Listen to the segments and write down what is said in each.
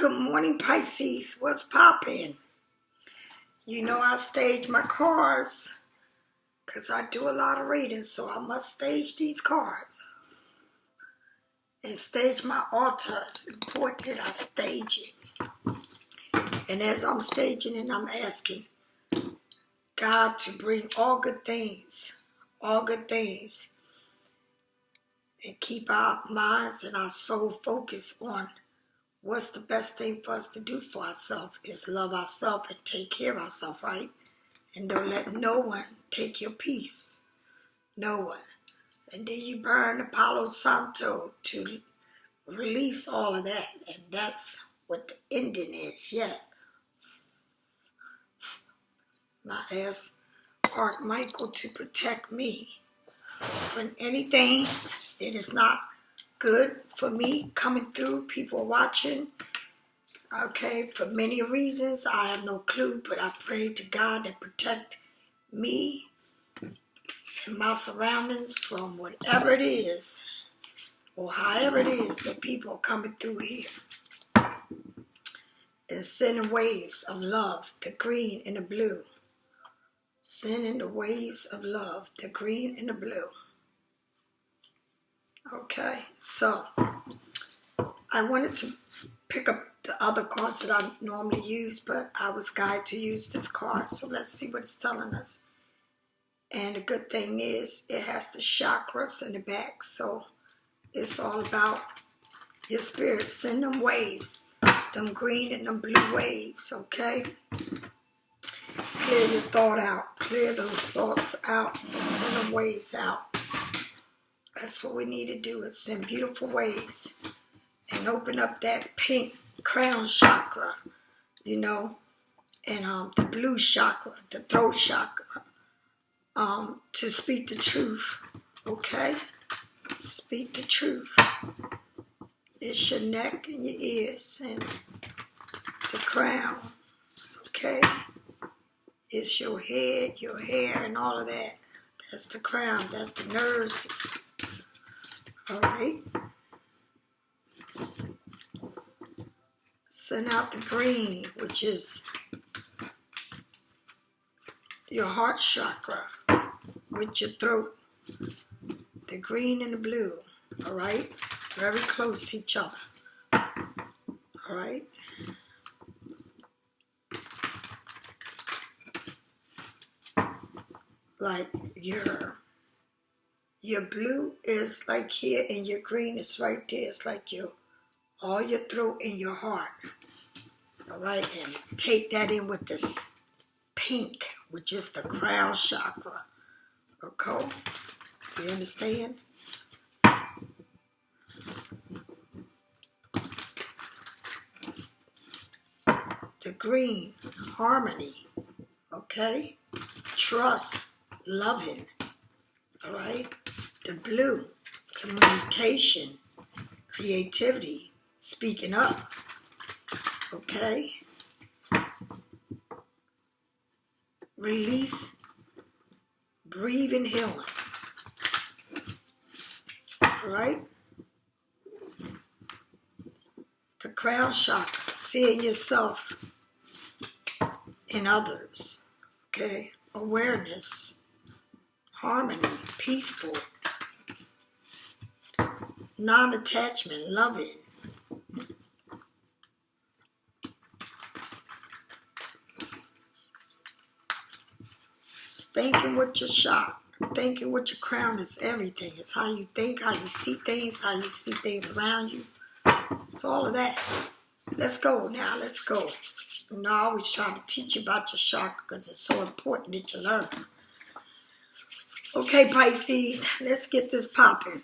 Good morning, Pisces. What's poppin'? You know I stage my cards because I do a lot of reading, so I must stage these cards. And stage my altar. It's important that I stage it. And as I'm staging it, I'm asking God to bring all good things, and keep our minds and our soul focused on what's the best thing for us to do for ourselves is love ourselves and take care of ourselves, right? And don't let no one take your peace. No one. And then you burn Palo Santo to release all of that. And that's what the ending is, yes. I ask Archmichael to protect me from anything that is not good for me coming through, people watching. Okay, for many reasons, I have no clue, but I pray to God to protect me and my surroundings from whatever it is, or however it is that people are coming through here. And sending waves of love, the green and the blue. Sending the waves of love, the green and the blue. Okay, so I wanted to pick up the other cards that I normally use, but I was guided to use this card. So let's see what it's telling us. And the good thing is it has the chakras in the back. So it's all about your spirit. Send them waves, them green and them blue waves, okay? Clear your thought out. Clear those thoughts out and send them waves out. That's what we need to do, is send beautiful waves and open up that pink crown chakra, you know, and the blue chakra, the throat chakra, to speak the truth, okay? Speak the truth. It's your neck and your ears and the crown, okay? It's your head, your hair, and all of that. That's the crown. That's the nervous system. All right? Send out the green, which is your heart chakra with your throat. The green and the blue. All right? Very close to each other. All right? Like your blue is like here and your green is right there. It's like all your throat and your heart. All right, and take that in with this pink, which is the crown chakra. Okay, do you understand? The green, harmony. Okay, trust, loving. All right, the blue, communication, creativity, speaking up. Okay, release, breathe, and healing. All right, the crown chakra, seeing yourself in others. Okay, awareness, harmony, peaceful, non-attachment, loving. Thinking with your chakra, thinking with your crown is everything. It's how you think, how you see things around you. It's all of that. Let's go now, let's go. And I always try to teach you about your chakra because it's so important that you learn. Okay, Pisces, let's get this popping.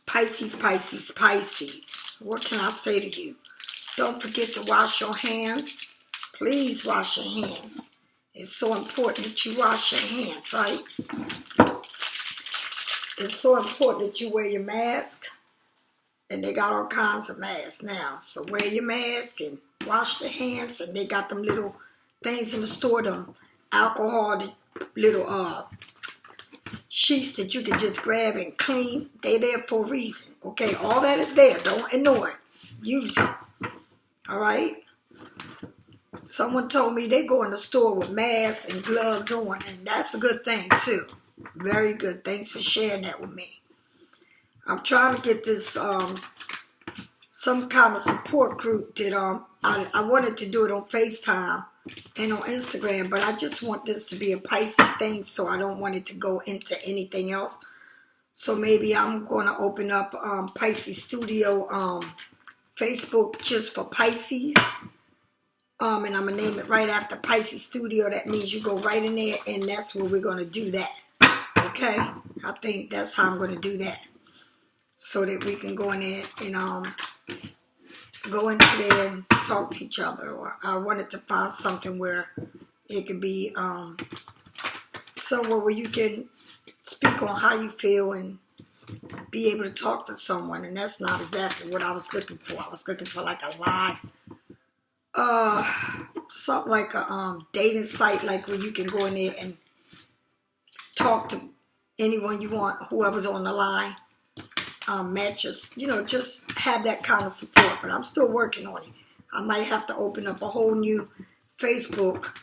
Pisces, Pisces, Pisces. What can I say to you? Don't forget to wash your hands. Please wash your hands. It's so important that you wash your hands, right? It's so important that you wear your mask. And they got all kinds of masks now. So wear your mask and wash the hands. And they got them little things in the store, them alcohol, the little sheets that you can just grab and clean. They're there for a reason. Okay, all that is there. Don't ignore it. Use it. All right? Someone told me they go in the store with masks and gloves on, and that's a good thing too. Very good. Thanks for sharing that with me. I'm trying to get this some kind of support group that I wanted to do it on FaceTime and on Instagram, but I just want this to be a Pisces thing, so I don't want it to go into anything else. So maybe I'm going to open up Pisces Studio Facebook just for Pisces. And I'm going to name it right after Pisces Studio. That means you go right in there, and that's where we're going to do that. Okay? I think that's how I'm going to do that. So that we can go in there and go into there and talk to each other. Or I wanted to find something where it could be somewhere where you can speak on how you feel and be able to talk to someone. And that's not exactly what I was looking for. I was looking for like a live, something like a dating site, like where you can go in there and talk to anyone you want, whoever's on the line. Matches, just have that kind of support. But I'm still working on it. I might have to open up a whole new Facebook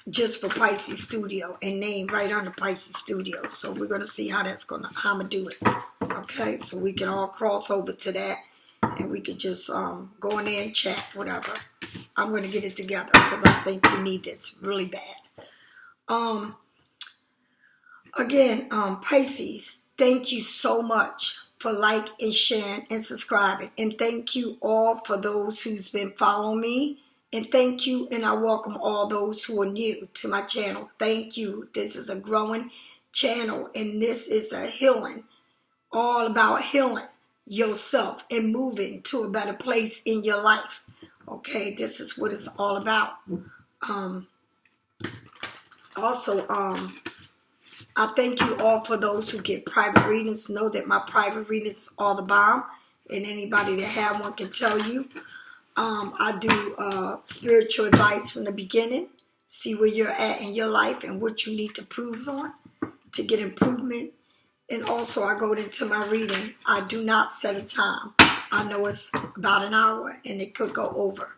just for Pisces Studio and name right under Pisces Studio. So we're gonna see how I'm gonna do it. Okay, so we can all cross over to that, and we can just go in there and chat, whatever. I'm gonna get it together because I think we need this really bad. Again, Pisces, thank you so much for liking and sharing and subscribing. And thank you all for those who's been following me. And thank you, and I welcome all those who are new to my channel. Thank you. This is a growing channel, and this is a healing, all about healing yourself and moving to a better place in your life. Okay, this is what it's all about. I thank you all for those who get private readings. Know that my private readings are the bomb, and anybody that have one can tell you. I do spiritual advice from the beginning. See where you're at in your life and what you need to improve on to get improvement. And also I go into my reading. I do not set a time. I know it's about an hour and it could go over.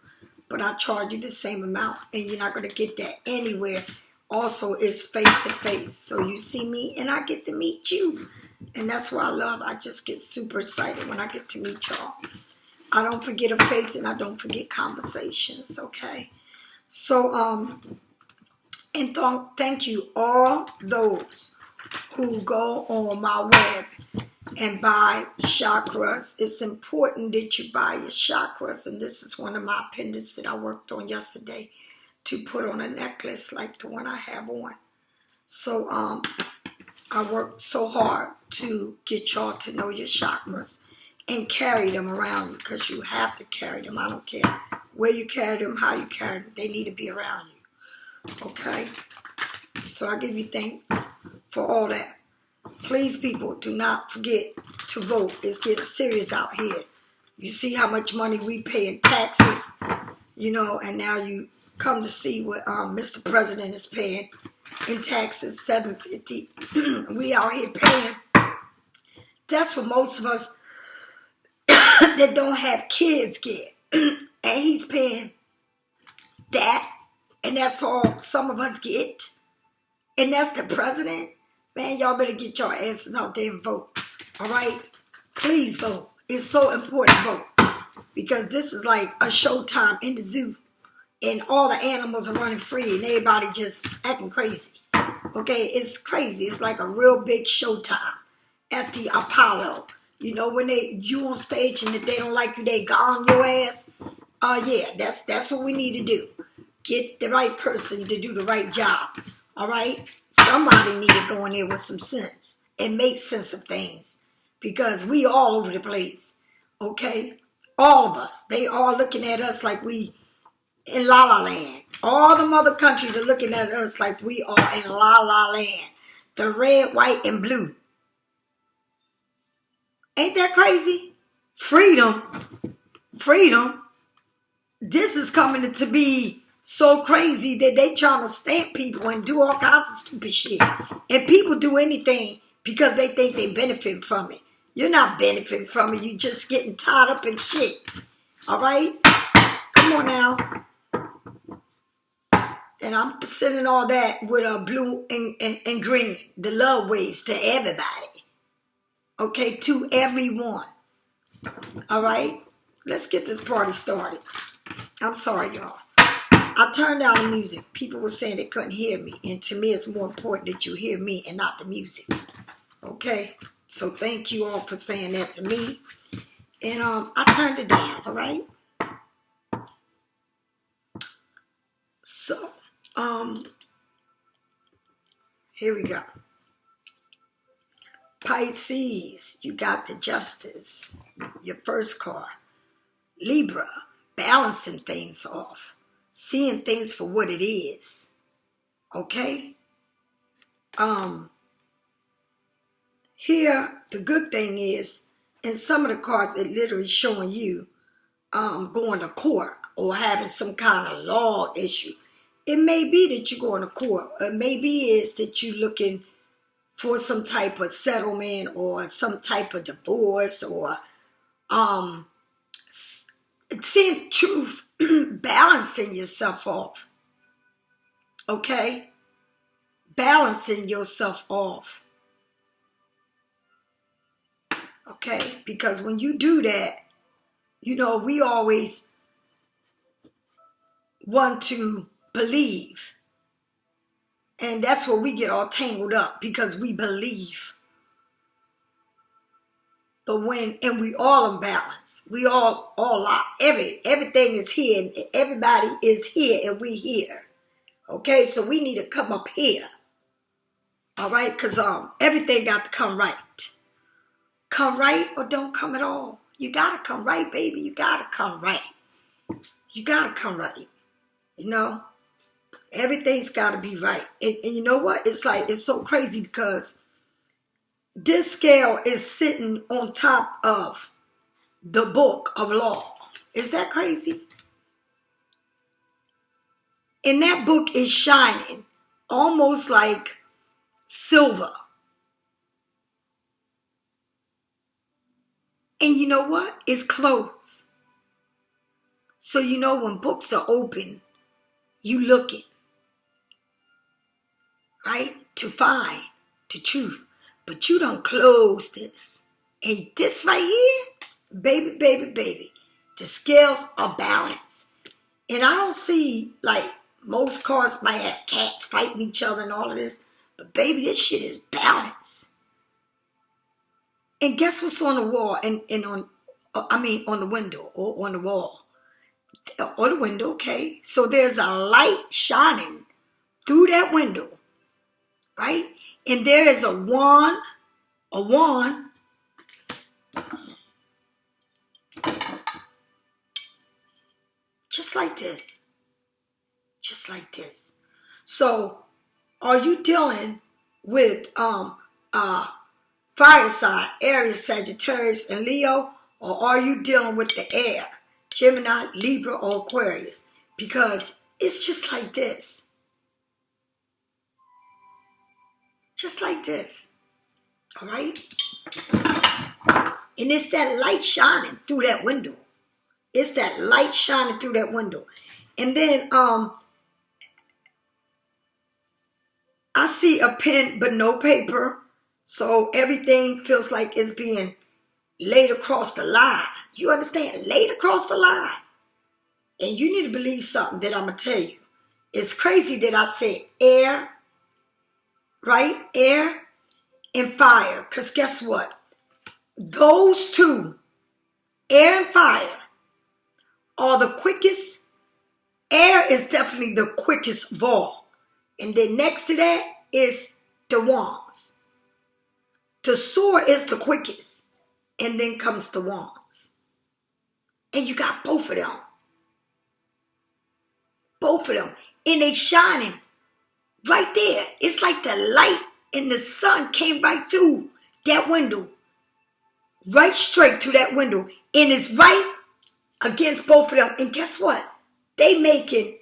But I charge you the same amount, and you're not going to get that anywhere. Also, it's face-to-face. So you see me, and I get to meet you. And that's what I love. I just get super excited when I get to meet y'all. I don't forget a face, and I don't forget conversations, okay? So, and thank you all those who go on my web and buy chakras. It's important that you buy your chakras, and this is one of my pendants that I worked on yesterday to put on a necklace like the one I have on. So I worked so hard to get y'all to know your chakras and carry them around you, because you have to carry them. I don't care where you carry them, how you carry them. They need to be around you. Okay? So I give you thanks for all that. Please, people, do not forget to vote. It's getting serious out here. You see how much money we pay in taxes, and now you come to see what Mr. President is paying in taxes, $750. We out here paying. That's what most of us that don't have kids get. And he's paying that, and that's all some of us get. And that's the president. Man, y'all better get your asses out there and vote. All right? Please vote. It's so important to vote, because this is like a showtime in the zoo. And all the animals are running free, and everybody just acting crazy. Okay, it's crazy. It's like a real big showtime at the Apollo. When you on stage and if they don't like you, they gone your ass. Yeah, that's what we need to do. Get the right person to do the right job. All right? Somebody need to go in there with some sense and make sense of things, because we all over the place. Okay? All of us. They all looking at us like we in La La Land. All them other countries are looking at us like we are in La La Land. The red, white, and blue. Ain't that crazy? Freedom. Freedom. This is coming to be so crazy that they trying to stamp people and do all kinds of stupid shit. And people do anything because they think they benefit from it. You're not benefiting from it. You're just getting tied up in shit. All right? Come Come on now. And I'm sending all that with a blue and green. The love waves to everybody. Okay, to everyone. All right? Let's get this party started. I'm sorry, y'all. I turned down the music. People were saying they couldn't hear me. And to me, it's more important that you hear me and not the music. Okay? So thank you all for saying that to me. And I turned it down, all right? So, here we go. Pisces, you got the Justice, your first card. Libra, balancing things off, seeing things for what it is. Okay? Here, the good thing is, in some of the cards, it literally showing you going to court or having some kind of law issue. It may be that you're going to court. It may be is that you're looking for some type of settlement or some type of divorce or seeing truth, balancing yourself off. Okay? Balancing yourself off. Okay? Because when you do that, you know, we always want to believe. And that's where we get all tangled up because we believe. But and we all imbalance. We all are. Everything is here and everybody is here and we here. Okay, so we need to come up here. All right, because everything got to come right. Come right or don't come at all. You got to come right, baby. You got to come right. You got to come right. You know, everything's got to be right. And you know what? It's so crazy because this scale is sitting on top of the book of law. Is that crazy? And that book is shining almost like silver. And you know what? It's closed. So you know when books are open, you looking, right? To find the truth. But you done close this. And this right here, baby, baby, baby, the scales are balanced. And I don't see, like, most cards might have cats fighting each other and all of this. But baby, this shit is balanced. And guess what's on the wall and on the window or on the wall? Or the window, okay? So there's a light shining through that window, right? And there is a wand, just like this. Just like this. So are you dealing with fire sign, Aries, Sagittarius, and Leo? Or are you dealing with the air, Gemini, Libra, or Aquarius? Because it's just like this. Just like this. All right? And it's that light shining through that window. It's that light shining through that window. And then I see a pen but no paper. So everything feels like it's being laid across the line. You understand? Laid across the line. And you need to believe something that I'm going to tell you. It's crazy that I said air, right? Air and fire. Because guess what? Those two, air and fire, are the quickest. Air is definitely the quickest of all. And then next to that is the wands. The sword is the quickest. And then comes the wands. And you got both of them. Both of them. And they shining right there. It's like the light and the sun came right through that window. Right straight to that window. And it's right against both of them. And guess what? They making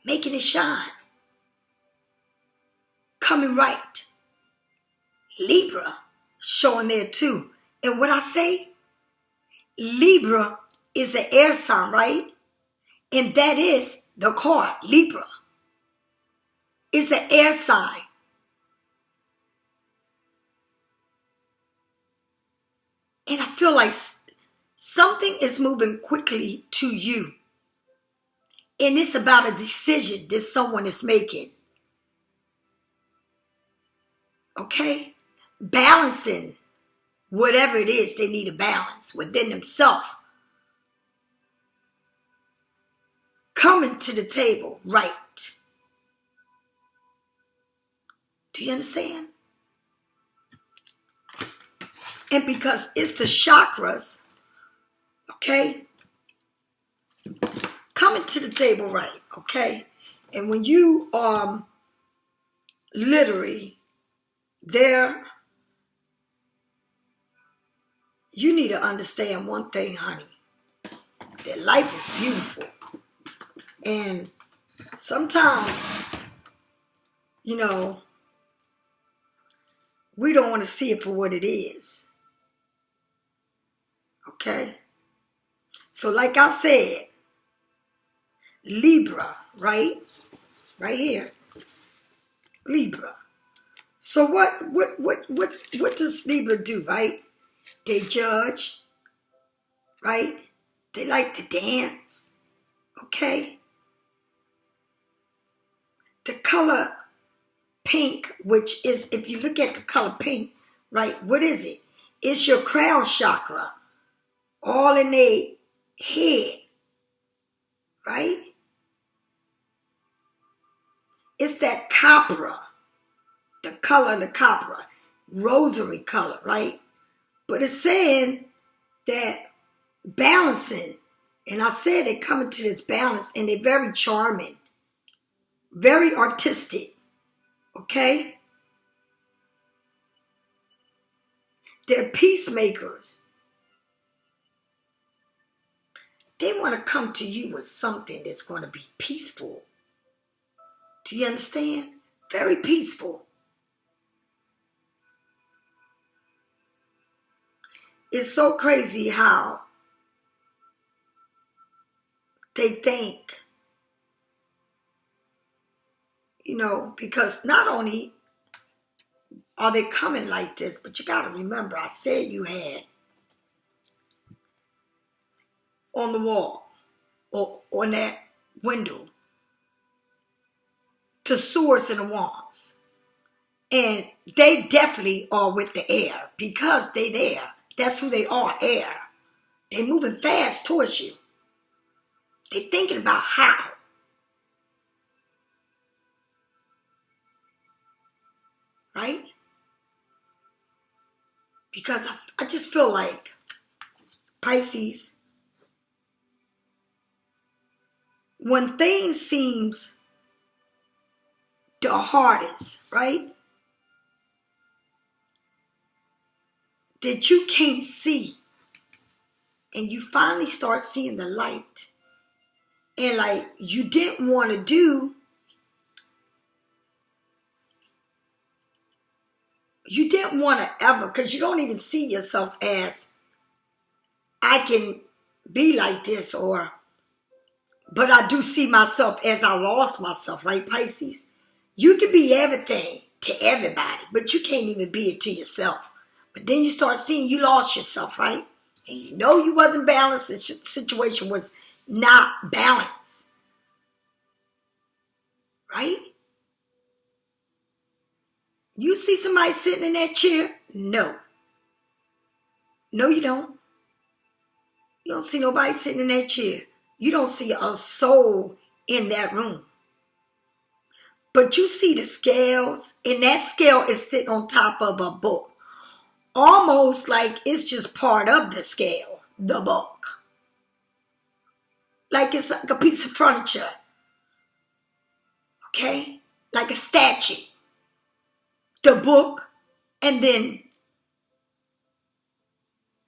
it shine. Coming right. Libra showing there too. And what I say, Libra is an air sign, right? And that is the card, Libra. It's an air sign. And I feel like something is moving quickly to you. And it's about a decision that someone is making. Okay? Balancing whatever it is they need to balance within themselves. Coming to the table right. Do you understand? And because it's the chakras, okay? Coming to the table right, okay? And when you literally there, you need to understand one thing, honey. That life is beautiful. And sometimes, you know, we don't want to see it for what it is. Okay? So like I said, Libra, right? Right here. Libra. So what does Libra do, right? They judge, right? They like to dance. Okay? The color pink, which is, if you look at the color pink, right, what is it? It's your crown chakra, all in their head, right? It's that copper, the color of the copper, rosary color, right? But it's saying that balancing, and I said they come into this balance, and they're very charming, very artistic. Okay? They're peacemakers. They want to come to you with something that's going to be peaceful. Do you understand? Very peaceful. It's so crazy how they think, you know, because not only are they coming like this, but you got to remember, I said you had on the wall or on that window the swords and the wands. And they definitely are with the air because they there. That's who they are, air. They're moving fast towards you. They're thinking about how. Right? Because I just feel like Pisces, when things seems the hardest, right? That you can't see. And you finally start seeing the light. And like you didn't want to do, you didn't want to ever, because you don't even see yourself as, I can be like this, or, but I do see myself as I lost myself, right, Pisces? You can be everything to everybody, but you can't even be it to yourself. But then you start seeing you lost yourself, right? And you know you wasn't balanced. The situation was not balanced. Right? You see somebody sitting in that chair? No. No, you don't. You don't see nobody sitting in that chair. You don't see a soul in that room. But you see the scales, and that scale is sitting on top of a book. Almost like it's just part of the scale, the book. Like it's like a piece of furniture. Okay? Like a statue. The book, and then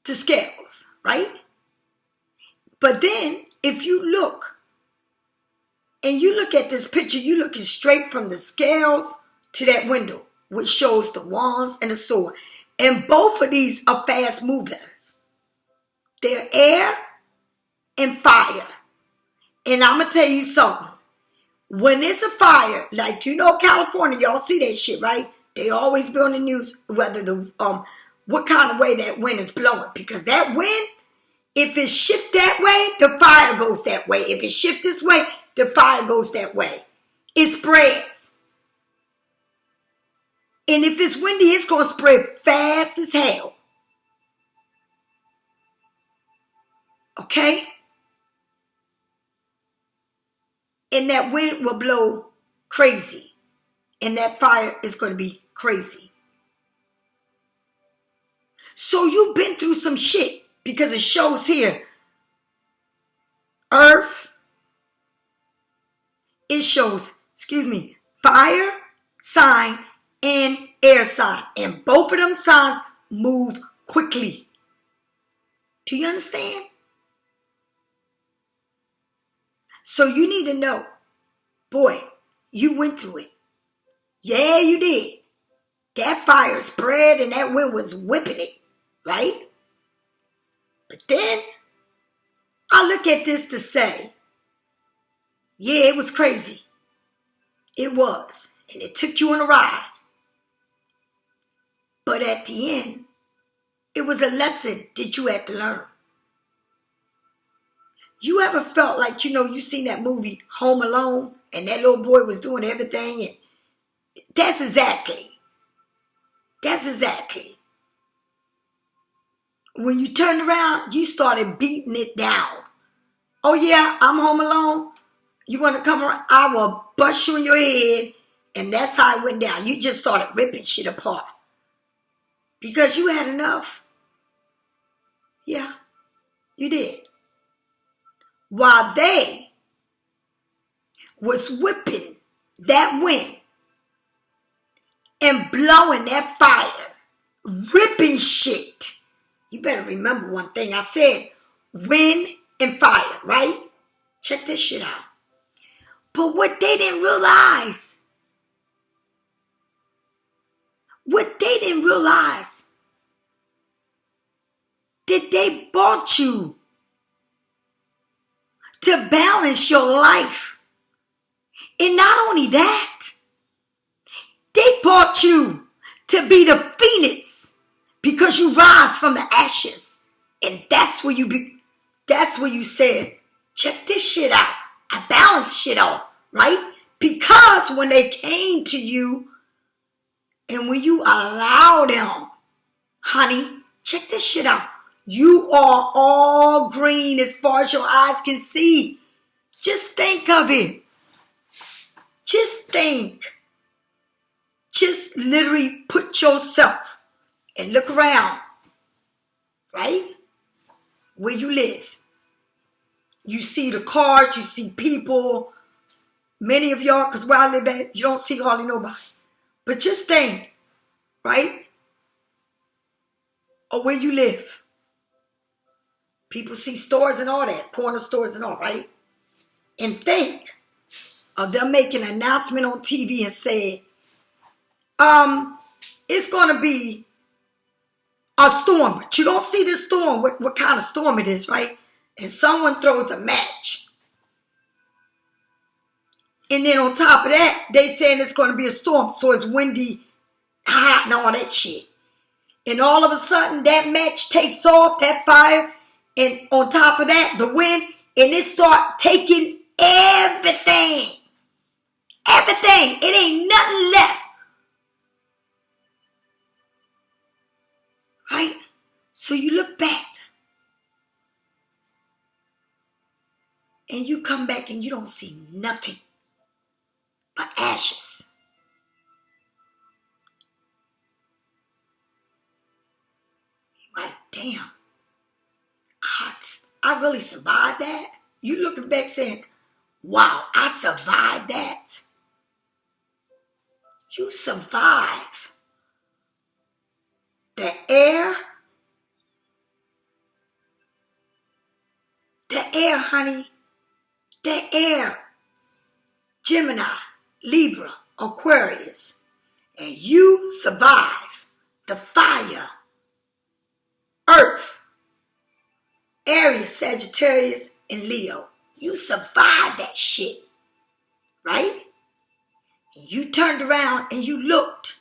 the scales, right? But then, if you look, and you look at this picture, you're looking straight from the scales to that window, which shows the wands and the sword. And both of these are fast movers. They're air, and fire. And I'm going to tell you something. When it's a fire, like California, y'all see that shit, right? They always be on the news whether what kind of way that wind is blowing. Because that wind, if it shift that way, the fire goes that way. If it shift this way, the fire goes that way. It spreads. And if it's windy, it's going to spread fast as hell. Okay? And that wind will blow crazy. And that fire is going to be crazy. So you've been through some shit because it shows here. Earth. It shows, fire sign and air sign. And both of them signs move quickly. Do you understand? So you need to know, boy, you went through it. Yeah, you did. That fire spread and that wind was whipping it, right? But then I look at this to say, yeah, it was crazy. It was. And it took you on a ride. But at the end, it was a lesson that you had to learn. You ever felt like, you seen that movie Home Alone and that little boy was doing everything? And that's exactly. When you turned around, you started beating it down. Oh yeah, I'm home alone. You want to come around? I will bust you in your head. And that's how it went down. You just started ripping shit apart. Because you had enough. Yeah, you did. While they was whipping that wind and blowing that fire, ripping shit. You better remember one thing. I said wind and fire, right? Check this shit out. But what they didn't realize, that they bought you to balance your life. And not only that, they bought you to be the phoenix because you rise from the ashes. And that's where you said, check this shit out. I balanced shit off, right? Because when they came to you and when you allow them, honey, check this shit out. You are all green as far as your eyes can see. Just think of it. Just think. Just literally put yourself and look around, right? Where you live. You see the cars, you see people. Many of y'all, because where I live at, you don't see hardly nobody. But just think, right? Or where you live. People see stores and all that, corner stores and all, right? And think of them making an announcement on TV and say, it's going to be a storm, but you don't see this storm, what kind of storm it is, right? And someone throws a match. And then on top of that, they saying it's going to be a storm, so it's windy, hot, and all that shit. And all of a sudden, that match takes off, that fire, and on top of that, the wind, and it start taking everything. Everything. It ain't nothing left. Right? So you look back. And you come back and you don't see nothing but ashes. Like, damn. I really survived that. You looking back saying, wow, I survived that. You survived. The air, honey, the air, Gemini, Libra, Aquarius, and you survive the fire, Earth, Aries, Sagittarius, and Leo. You survived that shit, right? And you turned around and you looked,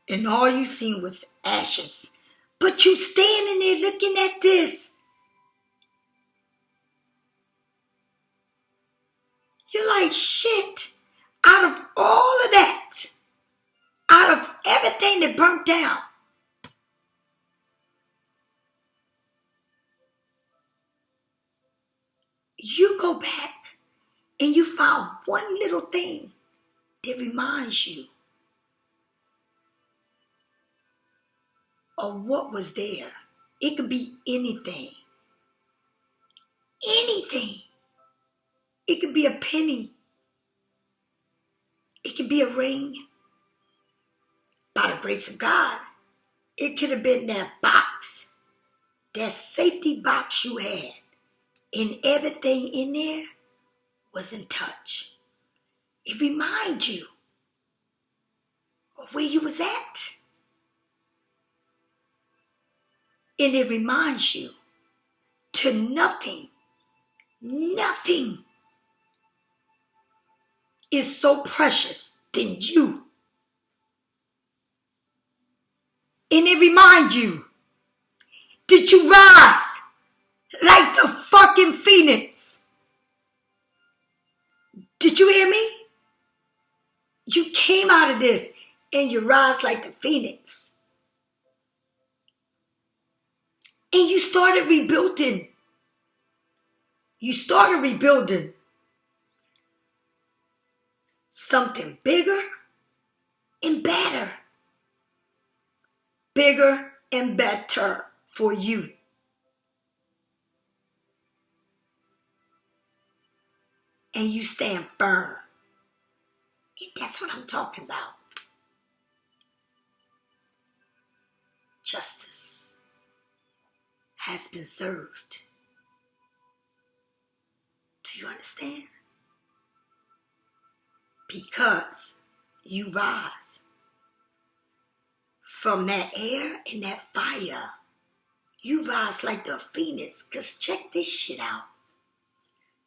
and all you seen was ashes. But you standing there looking at this. You're like, shit, out of all of that, out of everything that burnt down, you go back and you found one little thing that reminds you of what was there. It could be anything. Anything. It could be a penny. It could be a ring. By the grace of God, it could have been that box, that safety box you had, and everything in there was in touch. It reminds you of where you was at. And it reminds you to nothing is so precious than you. And it reminds you that you rise like the fucking phoenix. Did you hear me? You came out of this and you rise like the phoenix. And you started rebuilding. You started rebuilding something bigger and better. Bigger and better for you. And you stand firm. And that's what I'm talking about. Justice has been served. Do you understand? Because you rise from that air and that fire. You rise like the phoenix. Because check this shit out.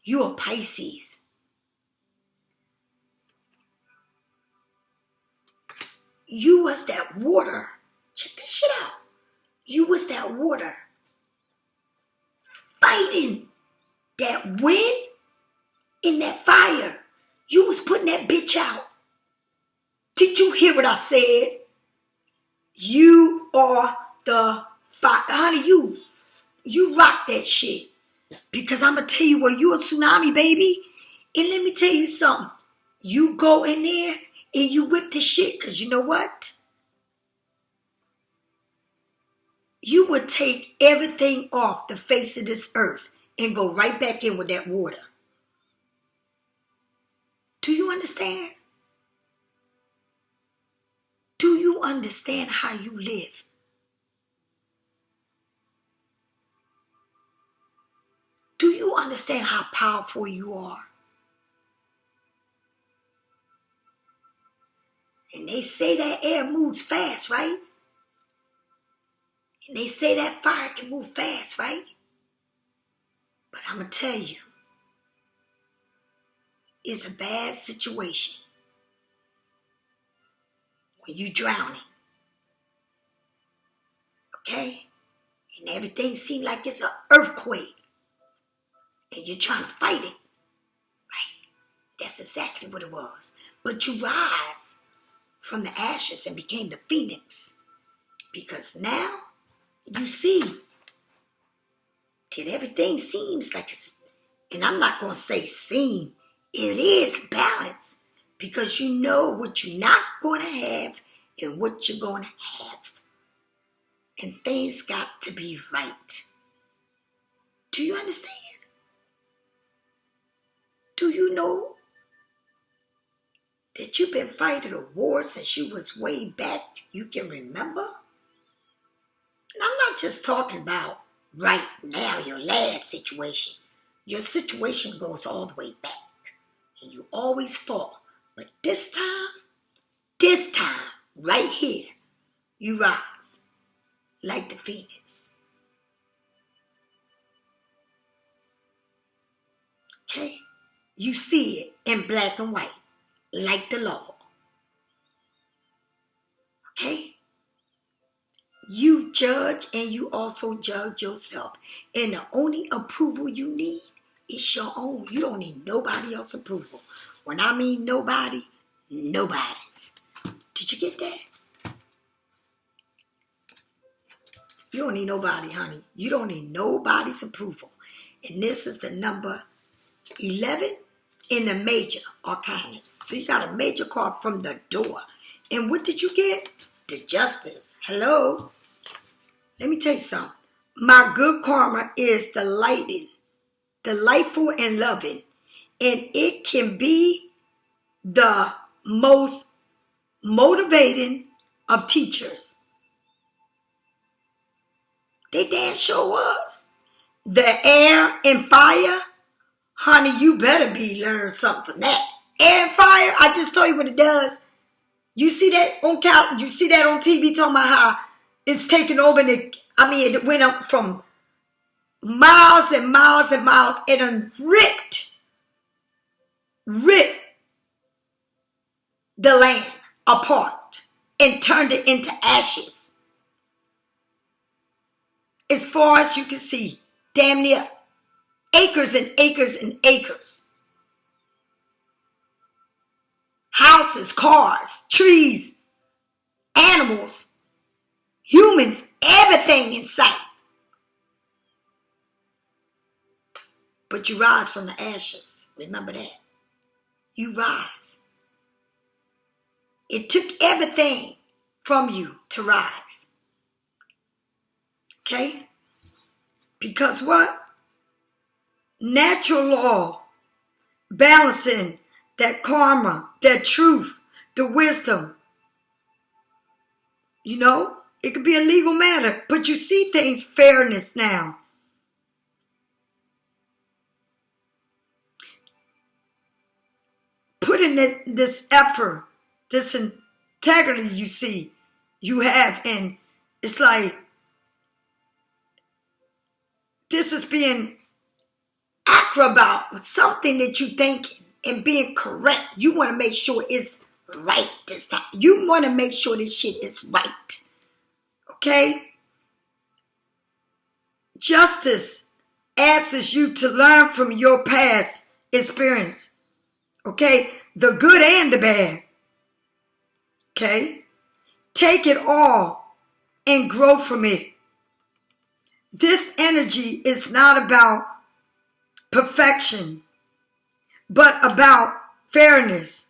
You are Pisces. You was that water. Check this shit out. You was that water. Fighting that wind in that fire. You was putting that bitch out. Did you hear what I said? You are the fire. Honey, you rock that shit. Because I'm going to tell you what, you a tsunami, baby. And let me tell you something. You go in there and you whip the shit. Because you know what? You would take everything off the face of this earth and go right back in with that water. Do you understand? Do you understand how you live? Do you understand how powerful you are? And they say that air moves fast, right? And they say that fire can move fast, right? But I'm going to tell you, it's a bad situation when you're drowning. Okay? And everything seems like it's an earthquake. And you're trying to fight it. Right? That's exactly what it was. But you rise from the ashes and became the phoenix. Because now you see that everything seems like it's, and I'm not going to say seem, it is balanced. Because you know what you're not going to have and what you're going to have. And things got to be right. Do you understand? Do you know that you've been fighting a war since you was way back you can remember? And I'm not just talking about right now, your last situation. Your situation goes all the way back. And you always fall. But this time, right here, you rise like the phoenix. Okay? You see it in black and white, like the law. Okay? You judge and you also judge yourself. And the only approval you need is your own. You don't need nobody else's approval. When I mean nobody, nobody's. Did you get that? You don't need nobody, honey. You don't need nobody's approval. And this is the number 11 in the major arcana. So you got a major card from the door. And what did you get? The Justice. Hello? Let me tell you something. My good karma is delighting, delightful and loving. And it can be the most motivating of teachers. They damn sure was. The air and fire, honey, you better be learning something from that. Air and fire, I just told you what it does. You see that on TV talking about how it's taking over it went up from miles and miles and miles. It done ripped the land apart and turned it into ashes. As far as you can see, damn near acres and acres and acres. Houses, cars, trees, animals, humans, everything in sight. But you rise from the ashes. Remember that. You rise. It took everything from you to rise. Okay? Because what? Natural law, balancing that karma, that truth, the wisdom. You know, it could be a legal matter, but you see things fairness now. Put in this effort, this integrity you see, you have, and it's like, this is being accurate about something that you're thinking and being correct. You want to make sure it's right this time. You want to make sure this shit is right. Okay? Justice asks you to learn from your past experience. Okay? The good and the bad. Okay? Take it all and grow from it. This energy is not about perfection, but about fairness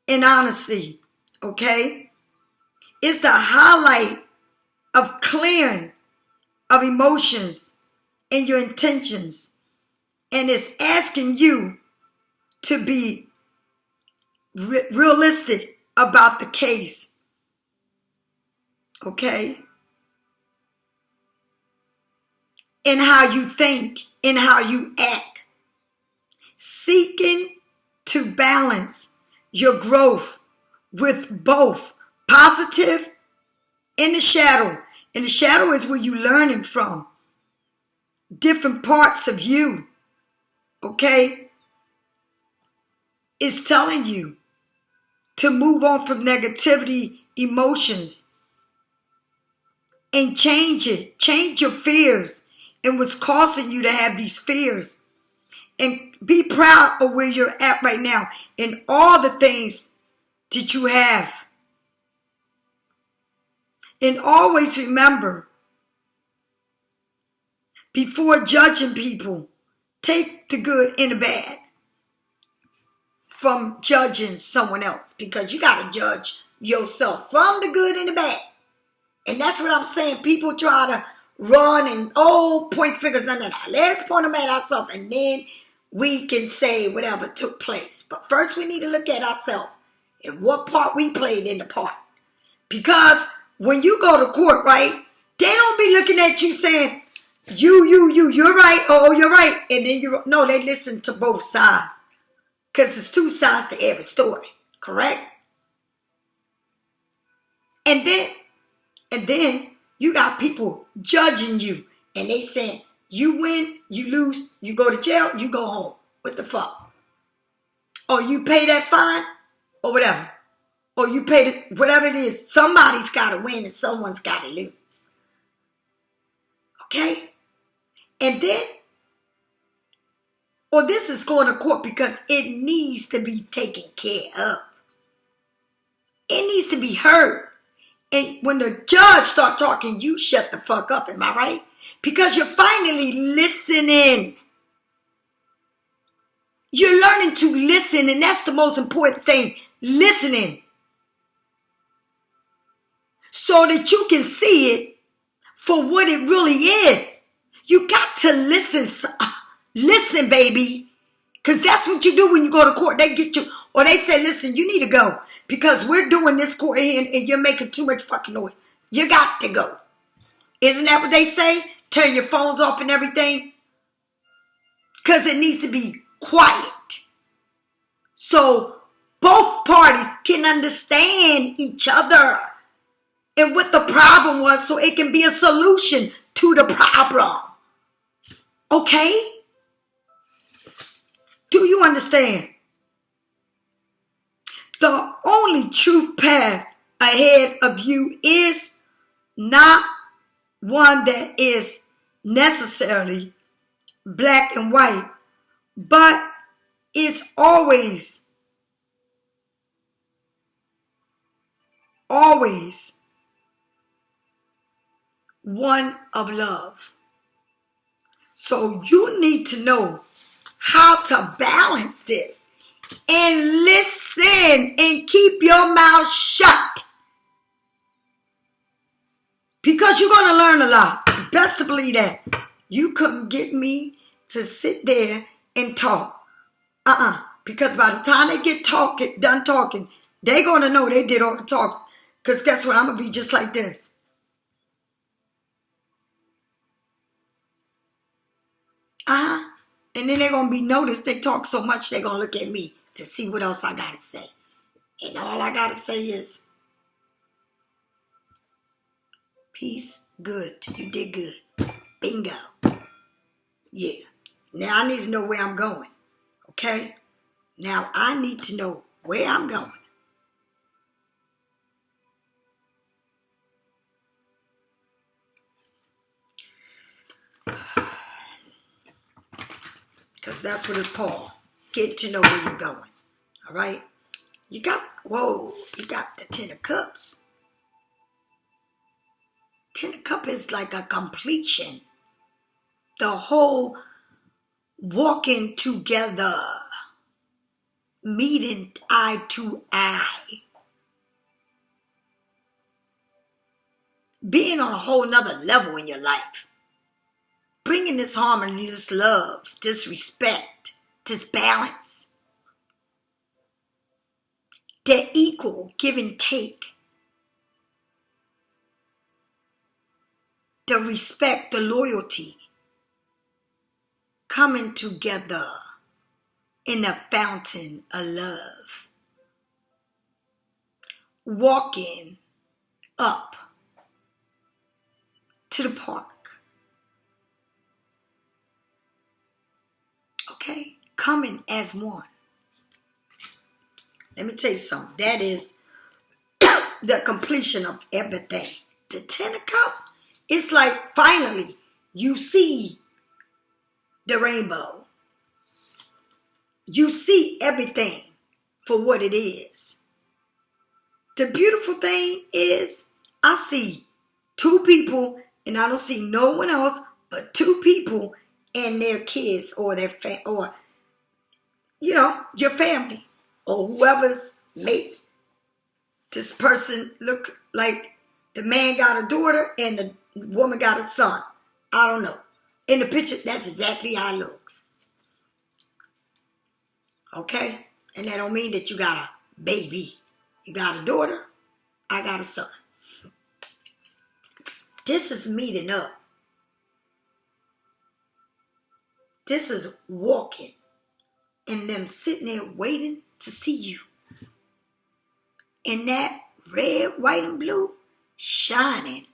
and honesty. Okay? It's the highlight of clearing of emotions and your intentions. And it's asking you to be realistic about the case. Okay? In how you think, in how you act. Seeking to balance your growth with both positive and the shadow. And the shadow is where you're learning from. Different parts of you. Okay? It's telling you to move on from negativity, emotions, and change it. Change your fears and what's causing you to have these fears. And be proud of where you're at right now and all the things that you have. And always remember, before judging people, take the good and the bad from judging someone else. Because you got to judge yourself from the good and the bad. And that's what I'm saying. People try to run and point fingers. No. Let's point them at ourselves. And then we can say whatever took place. But first we need to look at ourselves and what part we played in the part. Because when you go to court, right, they don't be looking at you saying, you're right, oh, you're right. And then no, they listen to both sides. Because there's two sides to every story, correct? And then you got people judging you. And they saying, you win, you lose, you go to jail, you go home. What the fuck? Or you pay that fine or whatever. Or you pay the, whatever it is. Somebody's got to win and someone's got to lose. Okay? And then, or this is going to court because it needs to be taken care of. It needs to be heard. And when the judge start talking, you shut the fuck up. Am I right? Because you're finally listening. You're learning to listen, and that's the most important thing. Listening. So that you can see it for what it really is. You got to listen. Listen, baby. Because that's what you do when you go to court. They get you, or they say, listen, you need to go. Because we're doing this court here and you're making too much fucking noise. You got to go. Isn't that what they say? Turn your phones off and everything. Because it needs to be quiet. So both parties can understand each other and what the problem was so it can be a solution to the problem. Okay? Do you understand? The only true path ahead of you is not one that is necessarily black and white, but it's always one of love. So you need to know how to balance this and listen and keep your mouth shut. Because you're going to learn a lot. Best to believe that. You couldn't get me to sit there and talk. Because by the time they get done talking, they're going to know they did all the talking. Because guess what? I'm going to be just like this. And then they're going to be noticed. They talk so much, they're going to look at me to see what else I got to say. And all I got to say is, peace, good. You did good. Bingo. Yeah. Now I need to know where I'm going. Okay? Now I need to know where I'm going. Because that's what it's called. Get to know where you're going. All right? You got the 10 of cups. 10 of cups is like a completion. The whole walking together. Meeting eye to eye. Being on a whole nother level in your life. Bringing this harmony, this love, this respect, this balance. The equal give and take. The respect, the loyalty. Coming together in a fountain of love. Walking up to the park. Okay? Coming as one. Let me tell you something. That is the completion of everything. The 10 of Cups, it's like finally you see the rainbow. You see everything for what it is. The beautiful thing is I see two people and I don't see no one else but two people and their kids or their your family or whoever's mates. This person looks like the man got a daughter and the woman got a son. I don't know. In the picture, that's exactly how it looks. Okay? And that don't mean that you got a baby. You got a daughter. I got a son. This is meeting up. This is walking. And them sitting there waiting to see you. And that red, white, and blue shining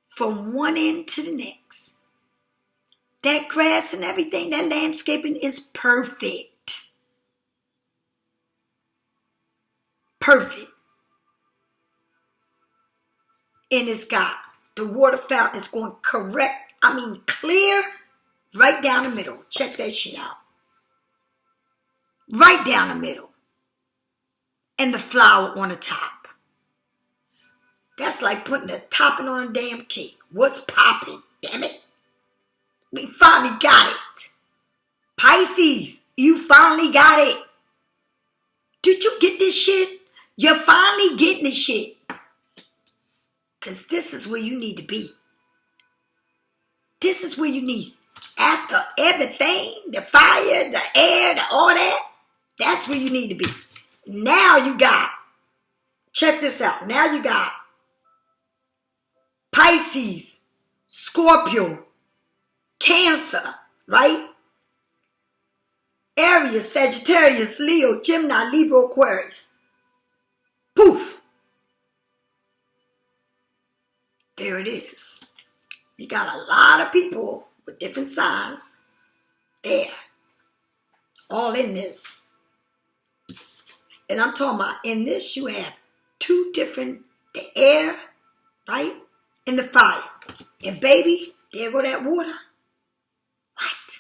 from one end to the next. That grass and everything, that landscaping is perfect. Perfect. And it's got the water fountain is going correct. I mean, clear right down the middle. Check that shit out. Right down the middle. And the flower on the top. That's like putting a topping on a damn cake. What's popping? Damn it. We finally got it. Pisces, you finally got it. Did you get this shit? You're finally getting this shit. Because this is where you need to be. This is where you need. After everything, the fire, the air, all that, that's where you need to be. Now you got, check this out. Now you got Pisces, Scorpio, Cancer, right? Aries, Sagittarius, Leo, Gemini, Libra, Aquarius. Poof. There it is. You got a lot of people with different signs there. All in this. And I'm talking about in this you have two different, the air, right? And the fire. And baby, there go that water. What?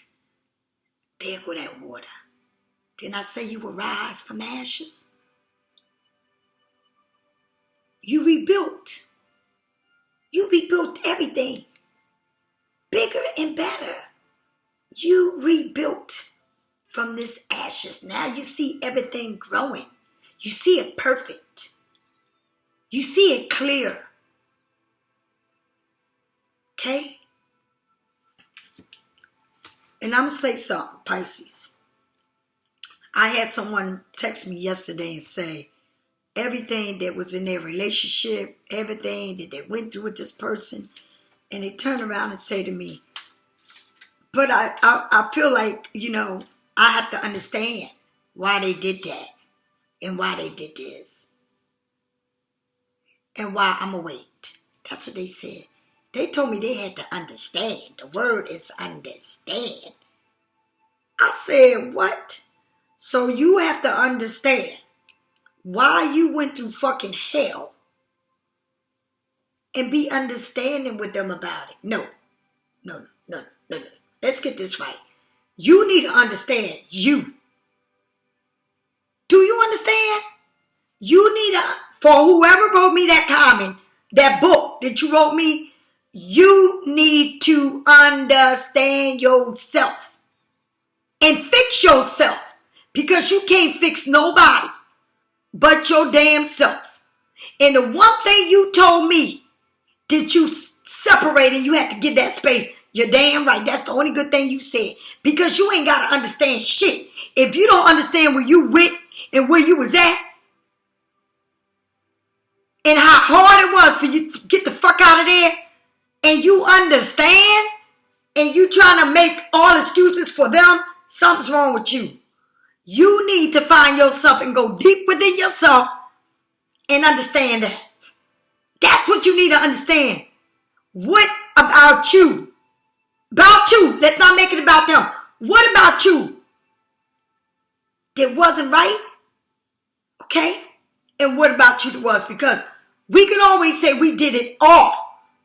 There go that water. Didn't I say you will rise from the ashes? You rebuilt. You rebuilt everything. Bigger and better. You rebuilt from this ashes. Now you see everything growing. You see it perfect. You see it clear. Okay? And I'm going to say something, Pisces. I had someone text me yesterday and say, everything that was in their relationship, everything that they went through with this person, and they turn around and say to me, but I feel like, I have to understand why they did that and why they did this and why I'm going to wait. That's what they said. They told me they had to understand. The word is understand. I said, what? So you have to understand why you went through fucking hell and be understanding with them about it. No. Let's get this right. You need to understand you. Do you understand? You need to, for whoever wrote me that comment, that book that you wrote me, you need to understand yourself and fix yourself because you can't fix nobody but your damn self. And the one thing you told me that you separated, you had to give that space. You're damn right. That's the only good thing you said. Because you ain't got to understand shit. If you don't understand where you went and where you was at, and how hard it was for you to get the fuck out of there, and you understand, and you trying to make all excuses for them, something's wrong with you. You need to find yourself and go deep within yourself and understand that. That's what you need to understand. What about you? About you. Let's not make it about them. What about you that wasn't right? Okay? And what about you that was? Because we can always say we did it all.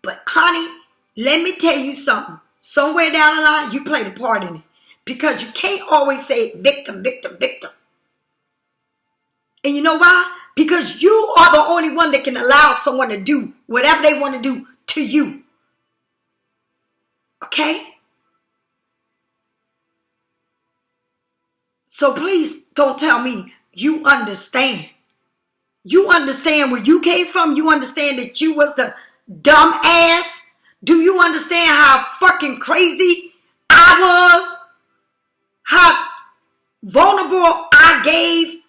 But honey, let me tell you something. Somewhere down the line, you played a part in it. Because you can't always say victim. And you know why? Because you are the only one that can allow someone to do whatever they want to do to you. Okay? So please don't tell me you understand. You understand where you came from. You understand that you was the dumb ass. Do you understand how fucking crazy I was? How vulnerable I gave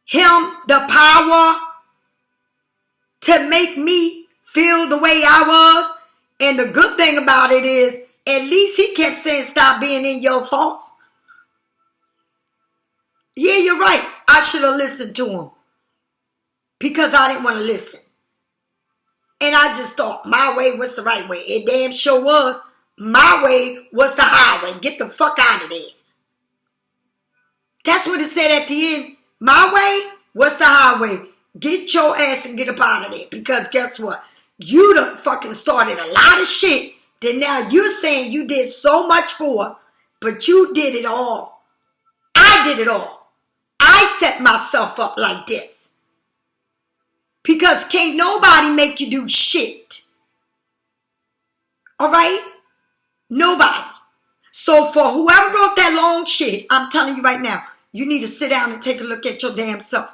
him the power to make me feel the way I was? And the good thing about it is, at least he kept saying, stop being in your thoughts. Yeah, you're right. I should have listened to him. Because I didn't want to listen. And I just thought my way was the right way. It damn sure was. My way was the highway. Get the fuck out of there. That's what it said at the end. My way was the highway. Get your ass and get up out of there. Because guess what? You done fucking started a lot of shit that now you're saying you did so much for, but you did it all. I did it all. I set myself up like this. Because can't nobody make you do shit. Alright? Nobody. So for whoever wrote that long shit, I'm telling you right now, you need to sit down and take a look at your damn self.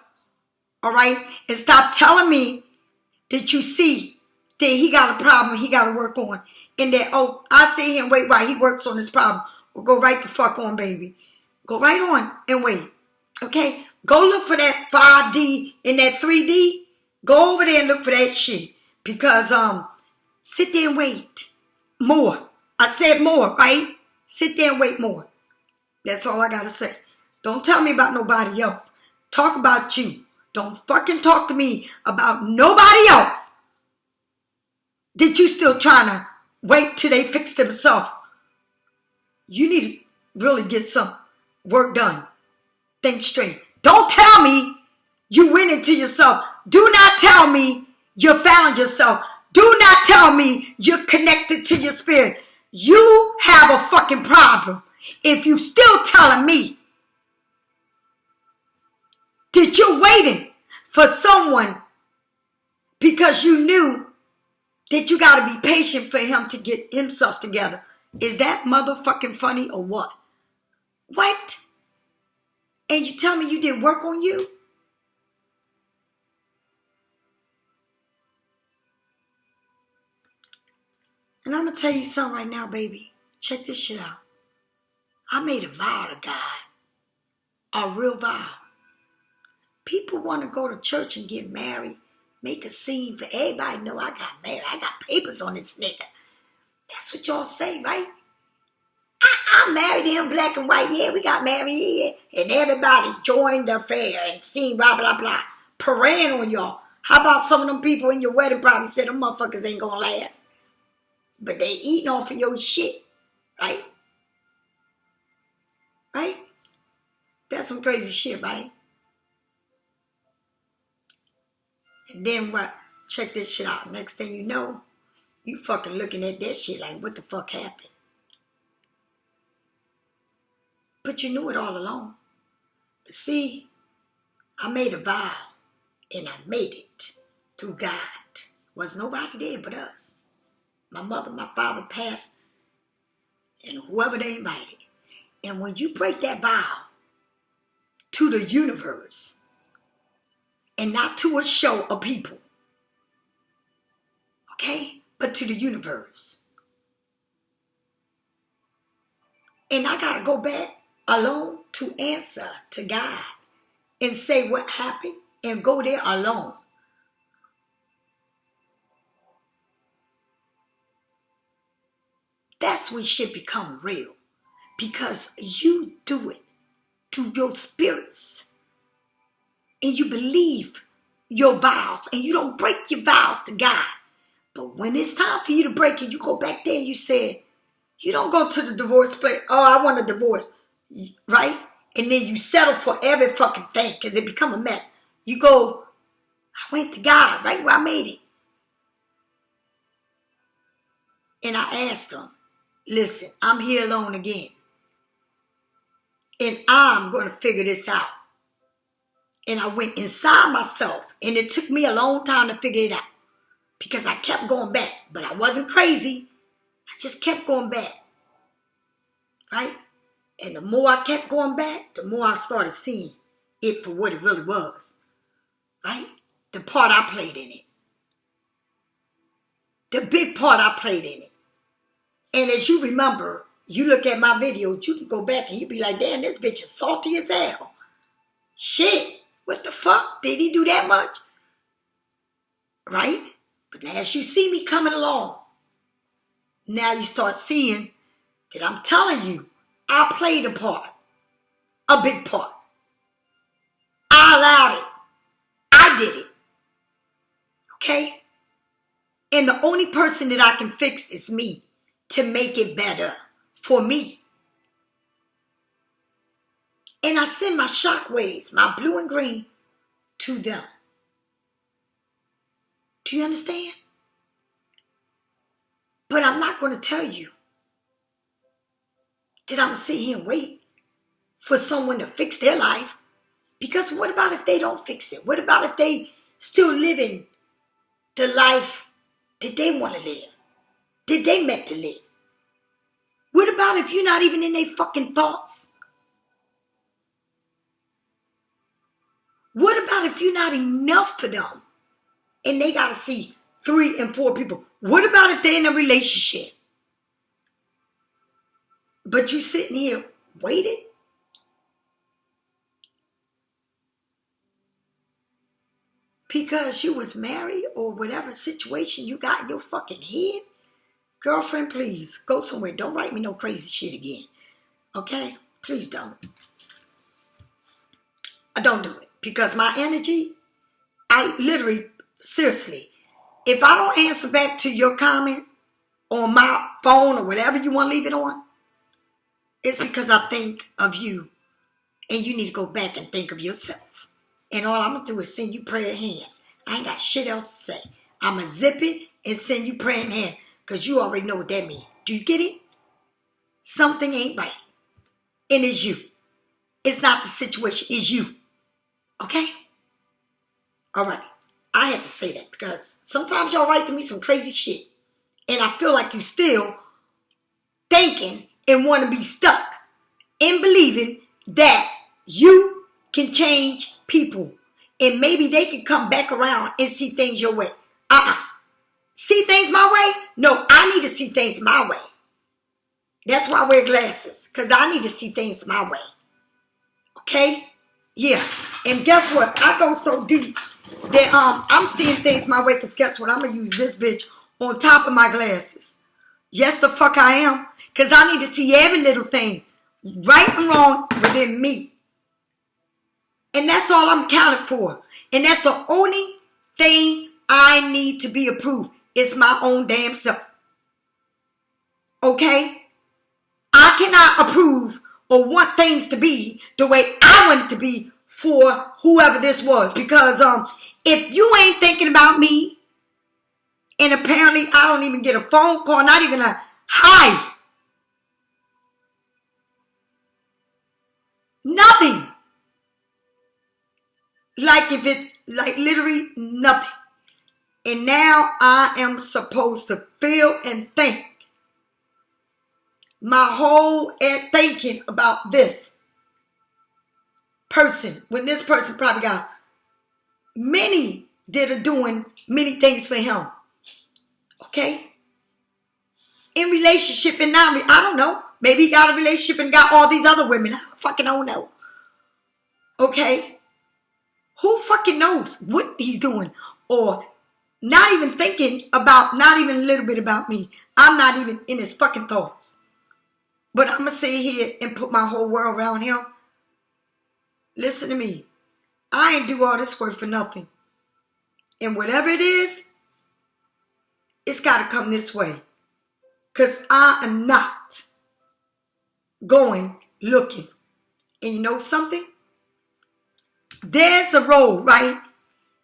Alright? And stop telling me that you see that he got a problem he got to work on. And that, oh, I sit here and wait while he works on his problem. Well, go right the fuck on, baby. Go right on and wait. Okay? Go look for that 5D and that 3D. Go over there and look for that shit. Because, sit there and wait. More. I said more, right? Sit there and wait more. That's all I got to say. Don't tell me about nobody else. Talk about you. Don't fucking talk to me about nobody else. That you still trying to wait till they fix themselves. You need to really get some work done. Think straight. Don't tell me you went into yourself. Do not tell me you found yourself. Do not tell me you're connected to your spirit. You have a fucking problem if you still telling me that you're waiting for someone because you knew that you got to be patient for him to get himself together. Is that motherfucking funny or what? What? And you tell me you did work on you? And I'm going to tell you something right now, baby. Check this shit out. I made a vow to God. A real vow. People want to go to church and get married. Make a scene for everybody to know I got married. I got papers on this nigga. That's what y'all say, right? I married him black and white. Yeah, we got married here. And everybody joined the affair and seen blah, blah, blah. Praying on y'all. How about some of them people in your wedding probably said them motherfuckers ain't gonna last? But they eating off of your shit, right? Right? That's some crazy shit, right? And then what? Check this shit out. Next thing you know, you fucking looking at that shit like, what the fuck happened? But you knew it all along. But see, I made a vow, and I made it through God. Was nobody there but us. My mother, my father passed, and whoever they invited. And when you break that vow to the universe, and not to a show of people, okay, but to the universe. And I got to go back alone to answer to God and say what happened and go there alone. That's when shit become real. Because you do it to your spirits. And you believe your vows. And you don't break your vows to God. But when it's time for you to break it, you go back there and you say, you don't go to the divorce place. Oh, I want a divorce. Right? And then you settle for every fucking thing because it become a mess. You go, I went to God right where I made it. And I asked him, listen, I'm here alone again. And I'm going to figure this out. And I went inside myself. And it took me a long time to figure it out. Because I kept going back. But I wasn't crazy. I just kept going back. Right? And the more I kept going back, the more I started seeing it for what it really was. Right? The part I played in it. The big part I played in it. And as you remember, you look at my videos, you can go back and you be like, damn, this bitch is salty as hell. Shit, what the fuck? Did he do that much? Right? But now as you see me coming along, now you start seeing that I'm telling you, I played a part. A big part. I allowed it. I did it. Okay? And the only person that I can fix is me. to make it better for me. And I send my shockwaves, my blue and green, to them. Do you understand? But I'm not going to tell you that I'm going to sit here and wait for someone to fix their life. Because what about if they don't fix it? What about if they still living the life that they want to live? That they meant to live? What about if you're not even in their fucking thoughts? What about if you're not enough for them and they got to see 3 and 4 people? What about if they're in a relationship? But you sitting here waiting? Because you was married or whatever situation you got in your fucking head? Girlfriend, please, go somewhere. Don't write me no crazy shit again. Okay? Please don't. I don't do it. Because my energy, I literally, seriously, if I don't answer back to your comment on my phone or whatever you want to leave it on, it's because I think of you and you need to go back and think of yourself. And all I'm going to do is send you prayer hands. I ain't got shit else to say. I'm going to zip it and send you praying hands because you already know what that means. Do you get it? Something ain't right. And it's you. It's not the situation. It's you. Okay? All right. I had to say that because sometimes y'all write to me some crazy shit. And I feel like you still thinking and want to be stuck in believing that you can change people. And maybe they can come back around and see things your way. See things my way? No, I need to see things my way. That's why I wear glasses. Because I need to see things my way. Okay? Yeah. And guess what? I go so deep that I'm seeing things my way. Because guess what? I'm going to use this bitch on top of my glasses. Yes, the fuck I am. Because I need to see every little thing. Right and wrong within me. And that's all I'm counted for. And that's the only thing I need to be approved. It's my own damn self. Okay? I cannot approve or want things to be the way I want it to be for whoever this was. Because if you ain't thinking about me, and apparently I don't even get a phone call, not even a hi. Nothing. Like literally nothing. And now I am supposed to feel and think. My whole thinking about this person. When this person probably got many that are doing many things for him. Okay? In relationship and now, I don't know. Maybe he got a relationship and got all these other women. I fucking don't know. Okay? Who fucking knows what he's doing? Or not even thinking about, not even a little bit about me. I'm not even in his fucking thoughts. But I'm going to sit here and put my whole world around him. Listen to me. I ain't do all this work for nothing. And whatever it is, it's got to come this way. Because I am not going looking. And you know something? There's a road, right?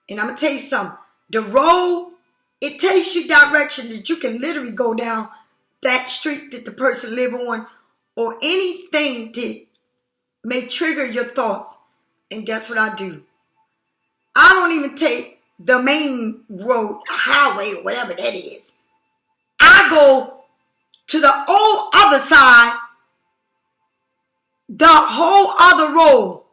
And I'm going to tell you something. The road, it takes you direction that you can literally go down that street that the person live on or anything that may trigger your thoughts. And guess what I do? I don't even take the main road, highway, or whatever that is. I go to the whole other side, the whole other road,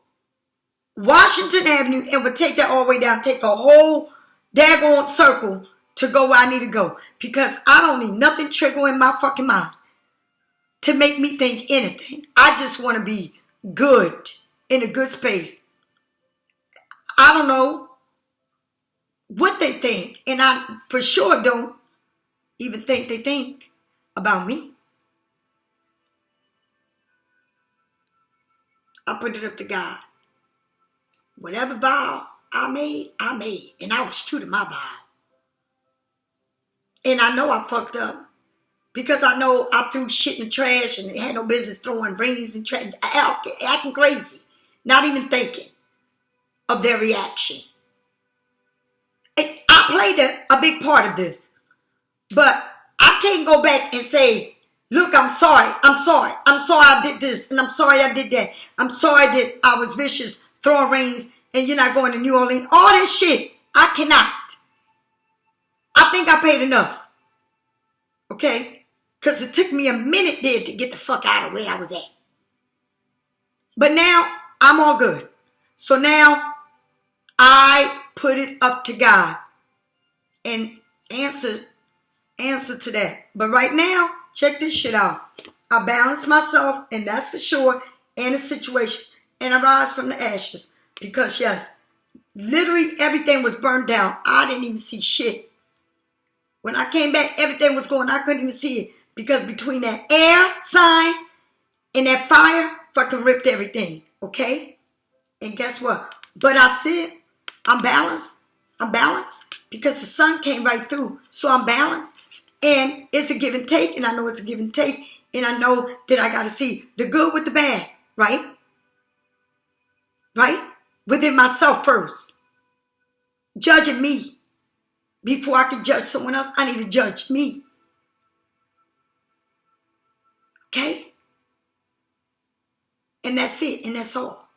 Washington Avenue, and would take that all the way down, take a whole daggone circle to go where I need to go. Because I don't need nothing triggering my fucking mind to make me think anything. I just want to be good, in a good space. I don't know what they think. And I for sure don't even think they think about me. I put it up to God. Whatever vow I made. And I was true to my vow. And I know I fucked up. Because I know I threw shit in the trash and had no business throwing rings in trash, acting crazy, not even thinking of their reaction. I played a big part of this, but I can't go back and say, look, I'm sorry I did this, and I'm sorry I did that. I'm sorry that I was vicious, throwing rings, and you're not going to New Orleans. All this shit, I cannot. I think I paid enough, okay? Because it took me a minute there to get the fuck out of where I was at. But now, I'm all good. So now, I put it up to God and answer to that. But right now, check this shit out. I balance myself, and that's for sure, in a situation. And I rise from the ashes. Because yes, literally everything was burned down. I didn't even see shit. When I came back, everything was going. I couldn't even see it. Because between that air sign and that fire, fucking ripped everything. Okay? And guess what? But I said, I'm balanced. I'm balanced. Because the sun came right through. So I'm balanced. And it's a give and take. And I know it's a give and take. And I know that I got to see the good with the bad. Right? Right? Within myself first. Judging me. Before I can judge someone else, I need to judge me. Okay? And that's it. And that's all.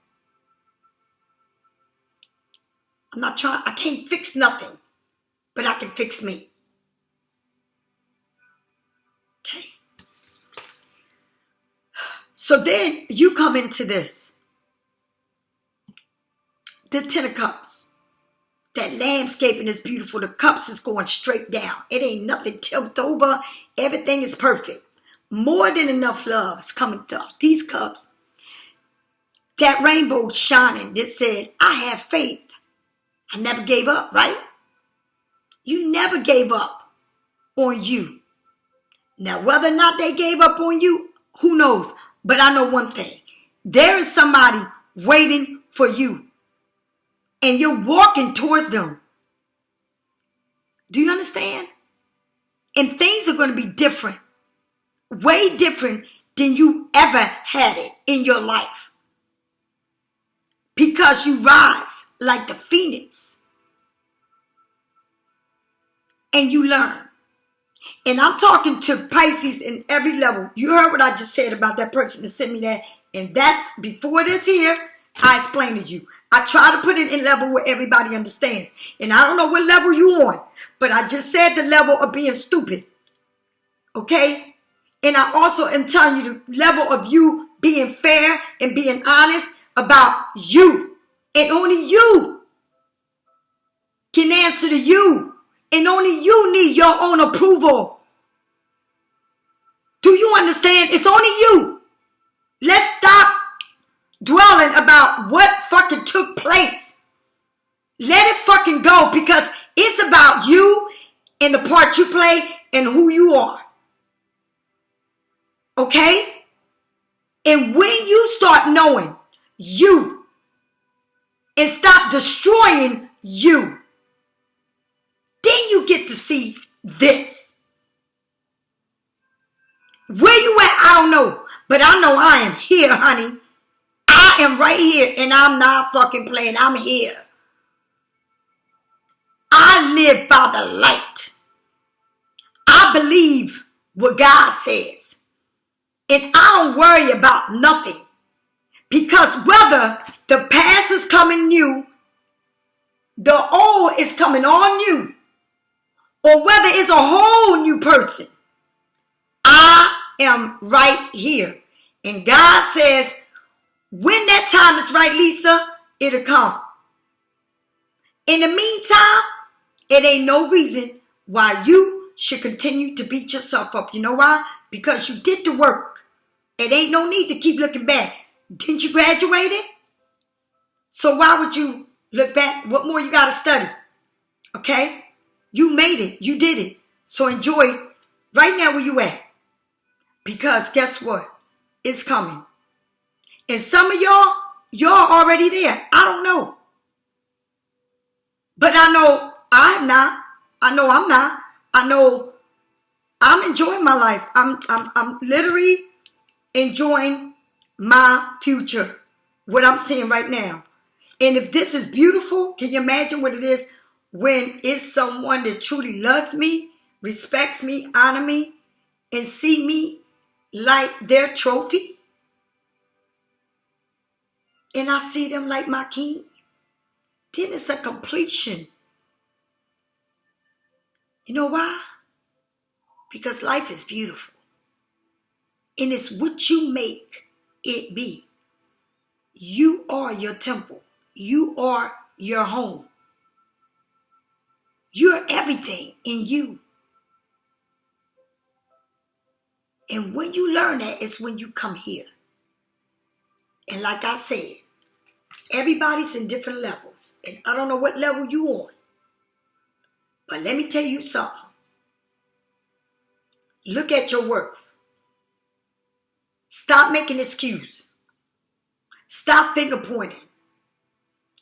I'm not trying. I can't fix nothing. But I can fix me. Okay? So then you come into this. The 10 of Cups. That landscaping is beautiful. The cups is going straight down. It ain't nothing tipped over. Everything is perfect. More than enough love is coming through these cups. That rainbow shining that said, I have faith. I never gave up, right? You never gave up on you. Now, whether or not they gave up on you, who knows? But I know one thing. There is somebody waiting for you. And you're walking towards them. Do you understand? And things are going to be different. Way different than you ever had it in your life. Because you rise like the phoenix. And you learn. And I'm talking to Pisces in every level. You heard what I just said about that person that sent me that. And that's before this here, I explained to you. I try to put it in level where everybody understands. And I don't know what level you on. But I just said the level of being stupid. Okay? And I also am telling you the level of you being fair and being honest about you. And only you can answer to you. And only you need your own approval. Do you understand? It's only you. Let's stop dwelling about what fucking took place. Let it fucking go, because it's about you and the part you play and who you are. Okay? And when you start knowing you and stop destroying you, then you get to see this. Where you at, I don't know. But I know I am here, honey. I am right here, and I'm not fucking playing. I'm here. I live by the light. I believe what God says. And I don't worry about nothing. Because whether the past is coming new, the old is coming on new, or whether it's a whole new person, I am right here. And God says, when that time is right, Lisa, it'll come. In the meantime, it ain't no reason why you should continue to beat yourself up. You know why? Because you did the work. It ain't no need to keep looking back. Didn't you graduate it? So why would you look back? What more you got to study? Okay? You made it. You did it. So enjoy it right now where you at. Because guess what? It's coming. And some of y'all already there. I don't know. But I know I'm not. I know I'm not. I know I'm enjoying my life. I'm literally enjoying my future, what I'm seeing right now. And if this is beautiful, can you imagine what it is when it's someone that truly loves me, respects me, honor me, and see me like their trophy? And I see them like my king. Then it's a completion. You know why? Because life is beautiful. And it's what you make it be. You are your temple. You are your home. You're everything in you. And when you learn that, it's when you come here. And like I said, everybody's in different levels. And I don't know what level you on. But let me tell you something. Look at your worth. Stop making excuses. Stop finger pointing.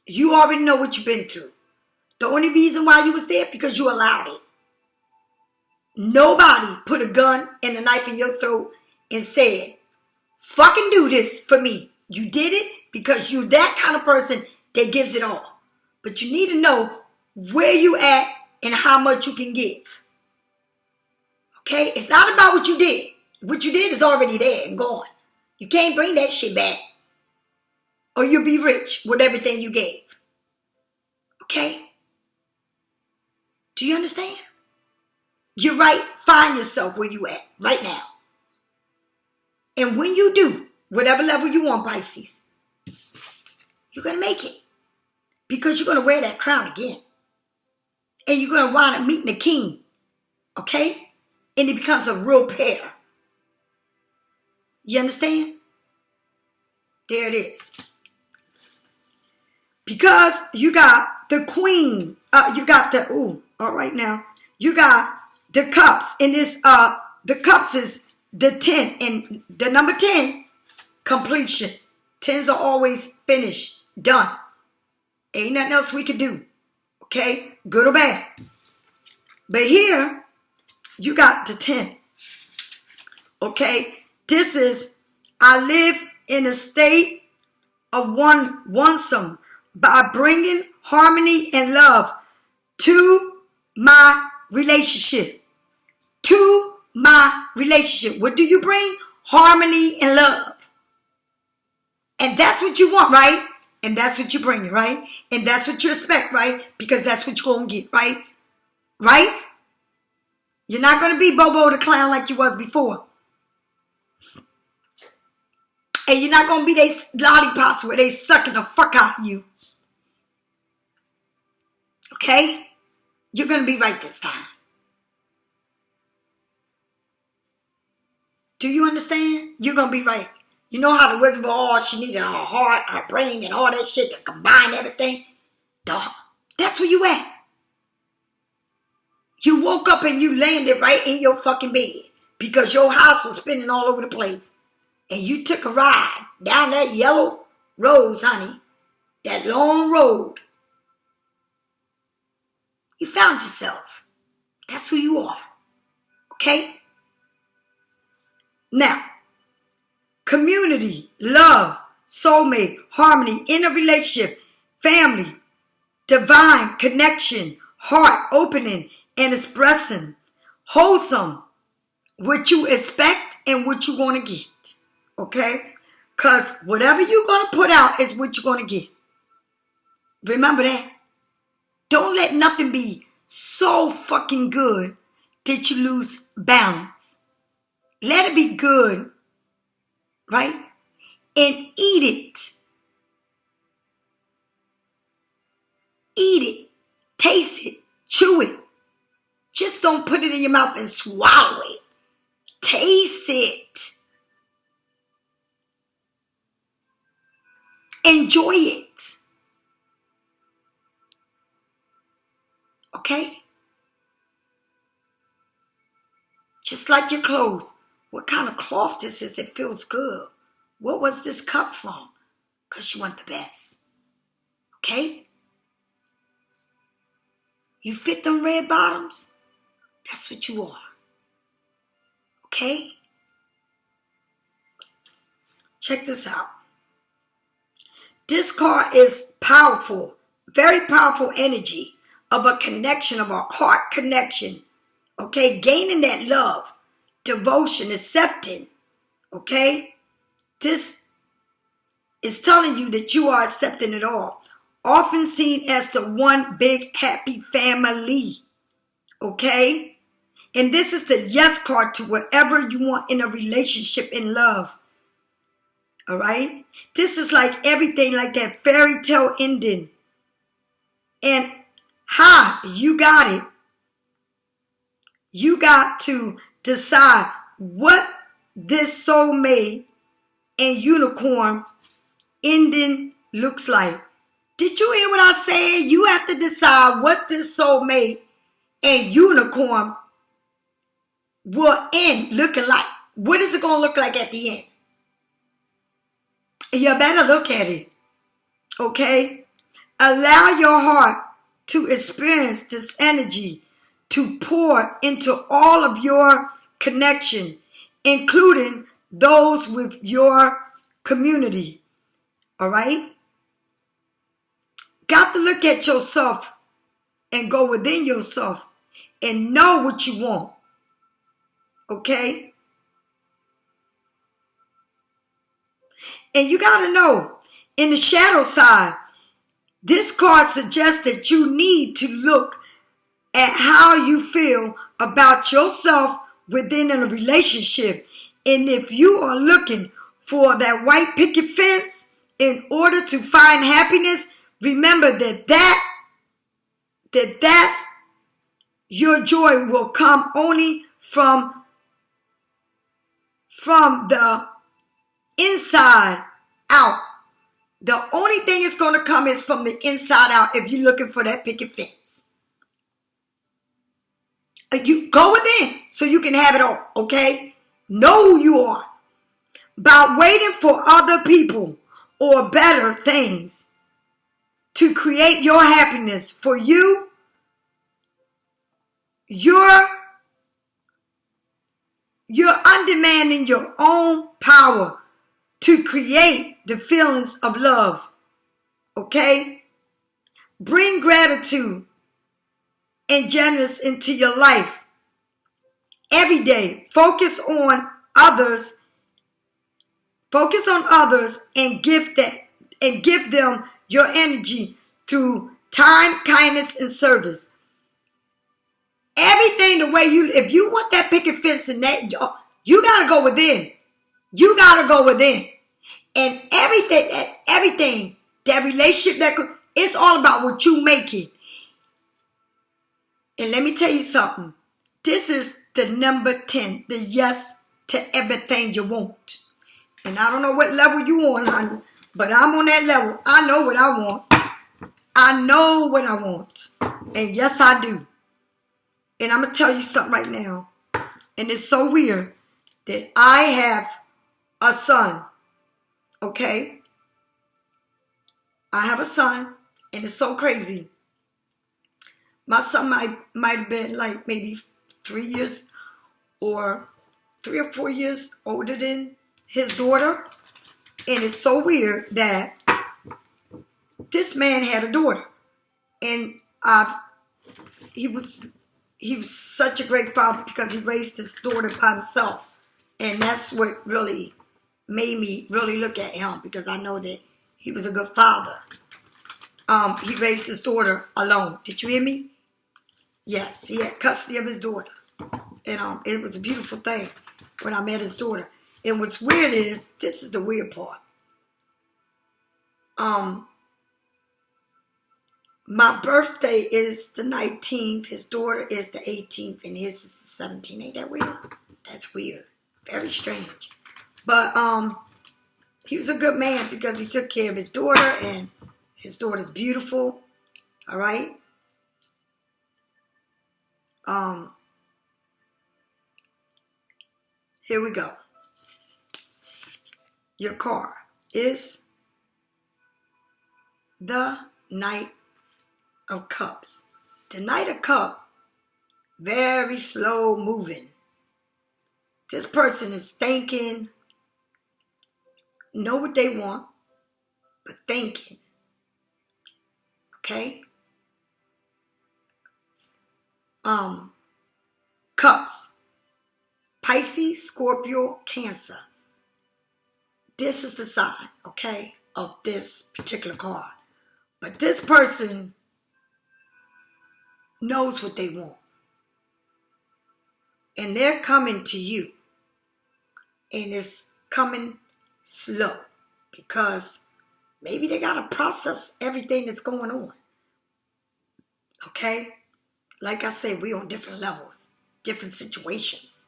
You already know what you've been through. The only reason why you was there because you allowed it. Nobody put a gun and a knife in your throat and said, fucking do this for me. You did it because you're that kind of person that gives it all. But you need to know where you at and how much you can give. Okay? It's not about what you did. What you did is already there and gone. You can't bring that shit back. Or you'll be rich with everything you gave. Okay? Do you understand? You're right. Find yourself where you at right now. And when you do, whatever level you want, Pisces, you're going to make it. Because you're going to wear that crown again. And you're going to wind up meeting the king. Okay? And it becomes a real pair. You understand? There it is. Because you got the queen. You got the, all right now. You got the cups. And this, the cups is the 10. And the number 10, completion. 10s are always finished. Done. Ain't nothing else we can do. Okay? Good or bad. But here, you got the 10. Okay? This is, I live in a state of onesome by bringing harmony and love to my relationship. To my relationship. What do you bring? Harmony and love. And that's what you want, right? And that's what you're bringing, right? And that's what you expect, right? Because that's what you're going to get, right? Right? You're not going to be Bobo the Clown like you was before. And you're not going to be they lollipops where they sucking the fuck out of you. Okay? You're going to be right this time. Do you understand? You're going to be right. You know how the Wizard of Oz, she needed her heart, her brain, and all that shit to combine everything? That's where you at. You woke up and you landed right in your fucking bed because your house was spinning all over the place. And you took a ride down that yellow road, honey. That long road. You found yourself. That's who you are. Okay? Now, community, love, soulmate, harmony, inner relationship, family, divine connection, heart opening and expressing, wholesome, what you expect and what you want to get. Okay? Because whatever you're going to put out is what you're going to get. Remember that. Don't let nothing be so fucking good that you lose balance. Let it be good, right? And eat it. Eat it. Taste it. Chew it. Just don't put it in your mouth and swallow it. Taste it. Enjoy it. Okay? Just like your clothes. What kind of cloth this is? It feels good. What was this cup from? Because you want the best. Okay? You fit them red bottoms? That's what you are. Okay? Check this out. This card is powerful, very powerful energy of a connection, of a heart connection. Okay? Gaining that love, devotion, accepting. Okay? This is telling you that you are accepting it all. Often seen as the one big happy family. Okay? And this is the yes card to whatever you want in a relationship in love. All right? This is like everything, like that fairy tale ending. And you got it. You got to decide what this soulmate and unicorn ending looks like. Did you hear what I said? You have to decide what this soulmate and unicorn will end looking like. What is it going to look like at the end? You better look at it. Okay? Allow your heart to experience this energy to pour into all of your connection, including those with your community. All right? Got to look at yourself and go within yourself and know what you want. Okay? And you got to know, in the shadow side, this card suggests that you need to look at how you feel about yourself within a relationship. And if you are looking for that white picket fence in order to find happiness, remember that's your joy will come only from the inside out. The only thing it's going to come is from the inside out if you're looking for that picket fence. You go within so you can have it all, okay? Know who you are. By waiting for other people or better things to create your happiness for you, you're undemanding your own power to create the feelings of love. Okay? Bring gratitude and generous into your life every day. Focus on others. Focus on others and give them your energy through time, kindness, and service. Everything the way if you want that picket fence and that, you got to go within. You got to go within. And everything, that relationship, it's all about what you make it. And let me tell you something. This is the number 10, the yes to everything you want. And I don't know what level you on, honey, but I'm on that level. I know what I want. I know what I want. And yes, I do. And I'm going to tell you something right now. And it's so weird that I have a son. Okay? I have a son. And it's so crazy. My son might have been like maybe 3 or 4 years older than his daughter. And it's so weird that this man had a daughter. And he was such a great father because he raised his daughter by himself. And that's what really made me really look at him, because I know that he was a good father. He raised his daughter alone. Did you hear me? Yes, he had custody of his daughter. And it was a beautiful thing when I met his daughter. And what's weird is, this is the weird part. My birthday is the 19th. His daughter is the 18th. And his is the 17th. Ain't that weird? That's weird. Very strange. But he was a good man because he took care of his daughter. And his daughter's beautiful. All right? Here we go. Your card is the Knight of Cups. The Knight of Cups, very slow moving. This person is thinking, know what they want, but thinking. Okay? Cups. Pisces, Scorpio, Cancer. This is the sign, okay, of this particular card. But this person knows what they want. And they're coming to you. And it's coming slow. Because maybe they got to process everything that's going on. Okay? Like I said, we're on different levels, different situations.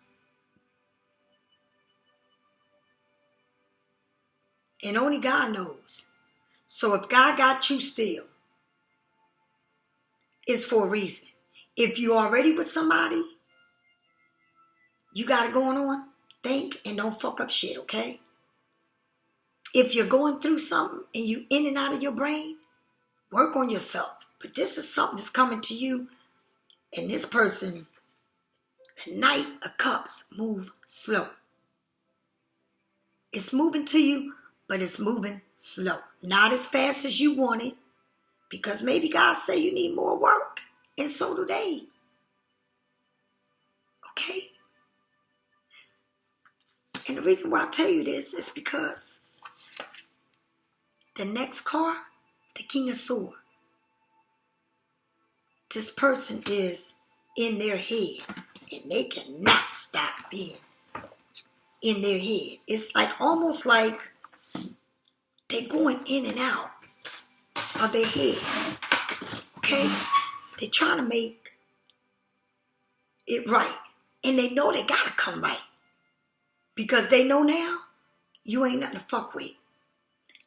And only God knows. So if God got you still, it's for a reason. If you already with somebody, you got it going on, think and don't fuck up shit, okay? If you're going through something and you in and out of your brain, work on yourself. But this is something that's coming to you. And this person, the Knight of Cups, move slow. It's moving to you, but it's moving slow. Not as fast as you want it. Because maybe God say you need more work. And so do they. Okay? And the reason why I tell you this is because the next card, the King of Swords. This person is in their head. And they cannot stop being in their head. It's like almost like they're going in and out of their head. Okay? They're trying to make it right. And they know they gotta come right. Because they know now, you ain't nothing to fuck with.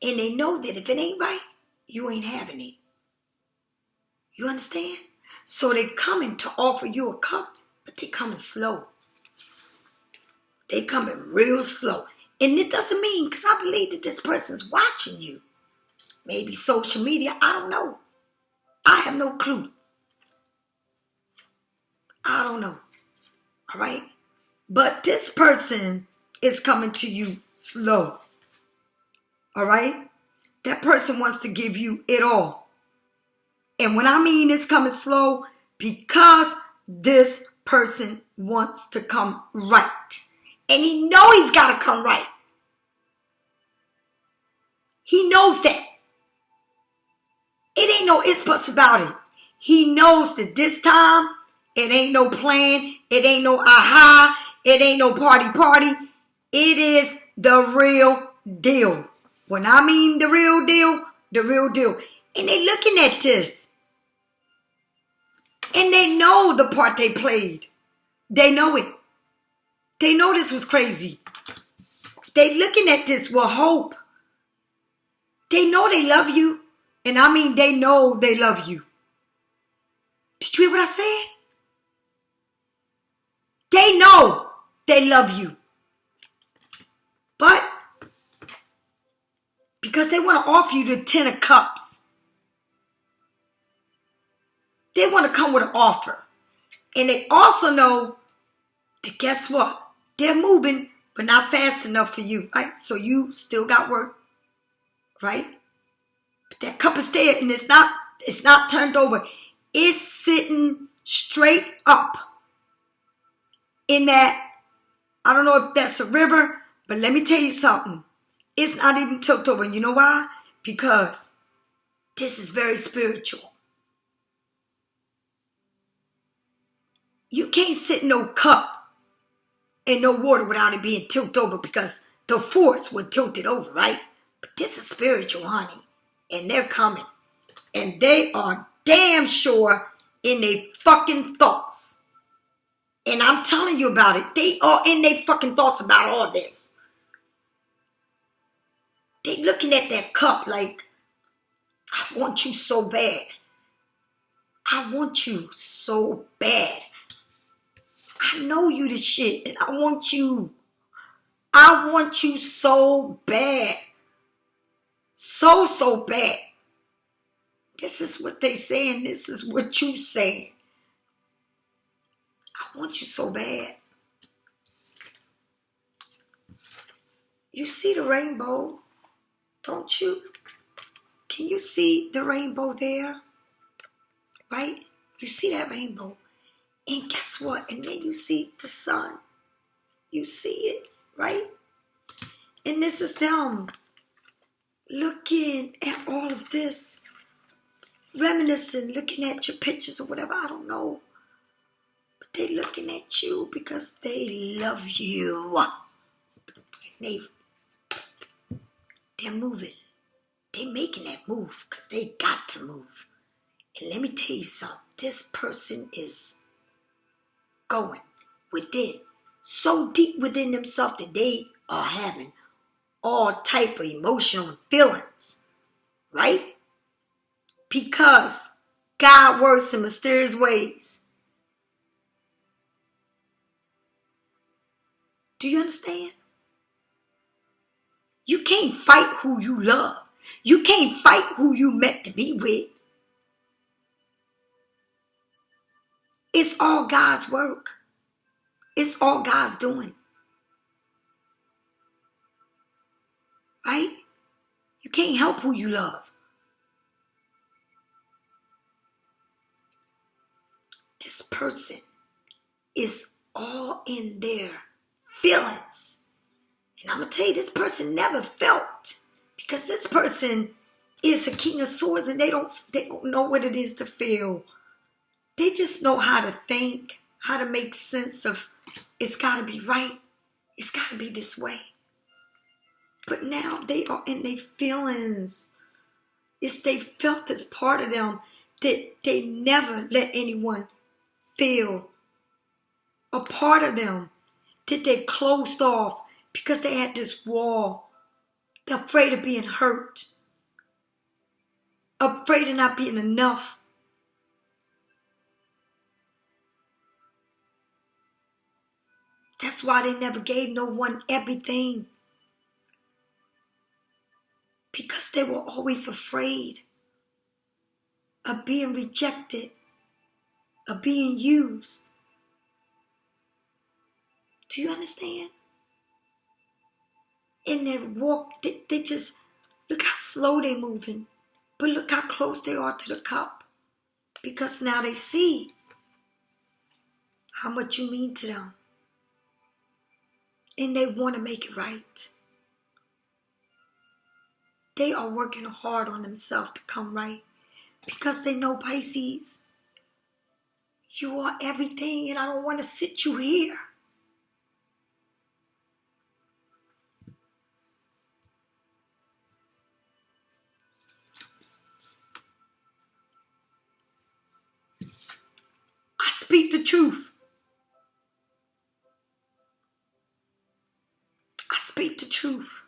And they know that if it ain't right, you ain't having it. You understand? So they coming to offer you a cup, but they coming slow. They coming real slow. And it doesn't mean, because I believe that this person's watching you. Maybe social media, I don't know. I have no clue. I don't know. All right? But this person is coming to you slow. All right? That person wants to give you it all. And when I mean it's coming slow, because this person wants to come right. And he know he's got to come right. He knows that. It ain't no ifs, buts about it. He knows that this time, it ain't no plan. It ain't no aha. It ain't no party. It is the real deal. When I mean the real deal, the real deal. And they looking at this. And they know the part they played. They know it. They know this was crazy. They looking at this with hope. They know they love you. And I mean they know they love you. Did you hear what I said? They know they love you. But because they want to offer you the 10 of cups. They want to come with an offer. And they also know that guess what? They're moving, but not fast enough for you, right? So you still got work, right? But that cup is there and it's not turned over. It's sitting straight up in that, I don't know if that's a river, but let me tell you something. It's not even tilted over. You know why? Because this is very spiritual. You can't sit in no cup and no water without it being tilted over because the force would tilt it over, right? But this is spiritual, honey. And they're coming. And they are damn sure in their fucking thoughts. And I'm telling you about it. They are in their fucking thoughts about all this. They looking at that cup like, I want you so bad. I want you so bad. I know you the shit and I want you. I want you so bad. So bad. This is what they saying. This is what you saying. I want you so bad. You see the rainbow, don't you? Can you see the rainbow there? Right? You see that rainbow. And guess what? And then you see the sun. You see it, right? And this is them looking at all of this, reminiscing, looking at your pictures or whatever, I don't know. But they looking at you because they love you. And they're moving. They're making that move because they got to move. And let me tell you something. This person is going within, so deep within themselves that they are having all type of emotional feelings, right? Because God works in mysterious ways. Do you understand? You can't fight who you love. You can't fight who you meant to be with. It's all God's work. It's all God's doing. Right? You can't help who you love. This person is all in their feelings. And I'm going to tell you, this person never felt. Because this person is a king of swords and they don't know what it is to feel. They just know how to think, how to make sense of, it's got to be right. It's got to be this way. But now they are in their feelings. They felt this part of them that they never let anyone feel. A part of them that they closed off because they had this wall. They're afraid of being hurt. Afraid of not being enough. That's why they never gave no one everything. Because they were always afraid of being rejected, of being used. Do you understand? And they walk, they just, look how slow they're moving. But look how close they are to the cup. Because now they see how much you mean to them. And they want to make it right. They are working hard on themselves to come right. Because they know, Pisces, you are everything and I don't want to sit you here. I speak the truth. I speak the truth.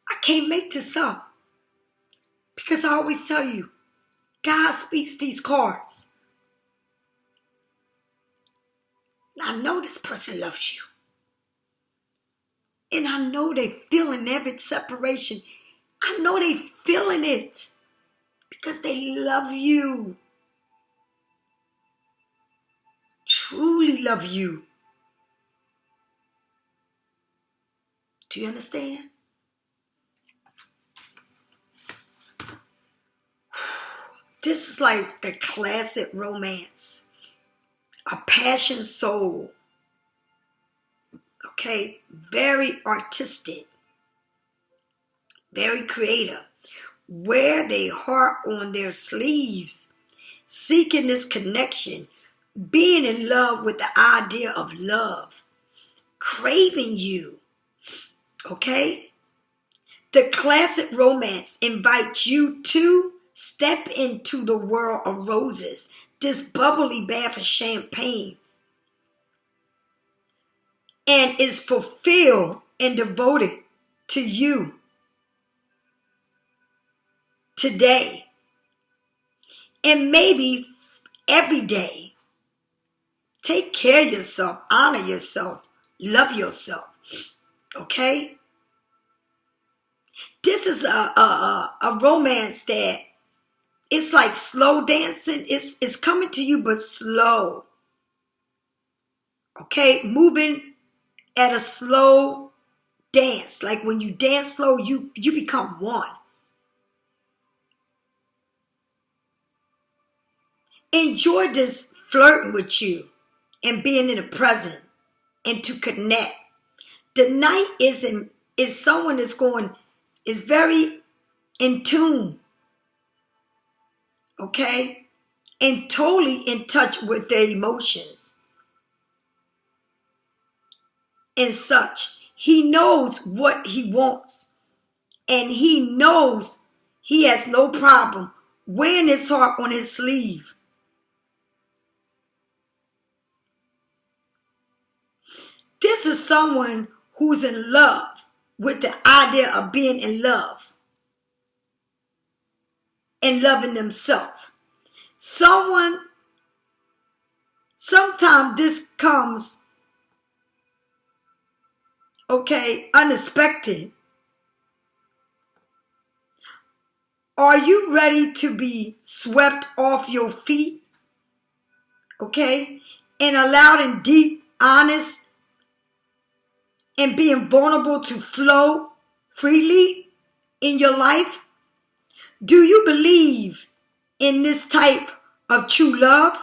I can't make this up. Because I always tell you, God speaks these cards. I know this person loves you. And I know they're feeling every separation. I know they're feeling it. Because they love you. Truly love you. Do you understand? This is like the classic romance. A passion soul. Okay? Very artistic. Very creative. Wear their heart on their sleeves. Seeking this connection. Being in love with the idea of love. Craving you. Okay? The classic romance invites you to step into the world of roses, this bubbly bath of champagne, and is fulfilled and devoted to you today, and maybe every day. Take care of yourself, honor yourself, love yourself, okay? This is a romance that it's like slow dancing. It's coming to you, but slow. Okay? Moving at a slow dance. Like when you dance slow, you become one. Enjoy this flirting with you and being in the present and to connect. The night is someone is very in tune, okay? And totally in touch with their emotions and such. He knows what he wants, and he knows he has no problem wearing his heart on his sleeve. This is someone who's in love with the idea of being in love and loving themselves. Sometimes this comes, okay, unexpected. Are you ready to be swept off your feet? Okay? And allowed in deep, honest, and being vulnerable to flow freely in your life? Do you believe in this type of true love?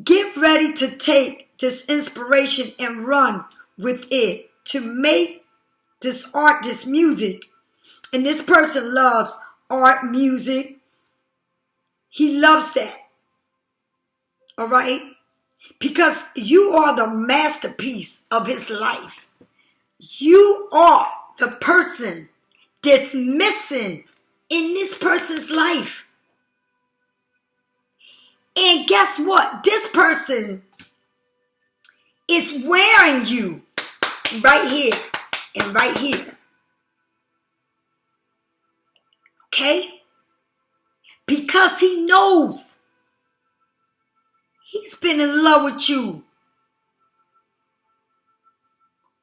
Get ready to take this inspiration and run with it to make this art, this music. And this person loves art, music. He loves that. All right? Because you are the masterpiece of his life. You are the person that's missing in this person's life. And guess what? This person is wearing you right here and right here. Okay? Because he knows he's been in love with you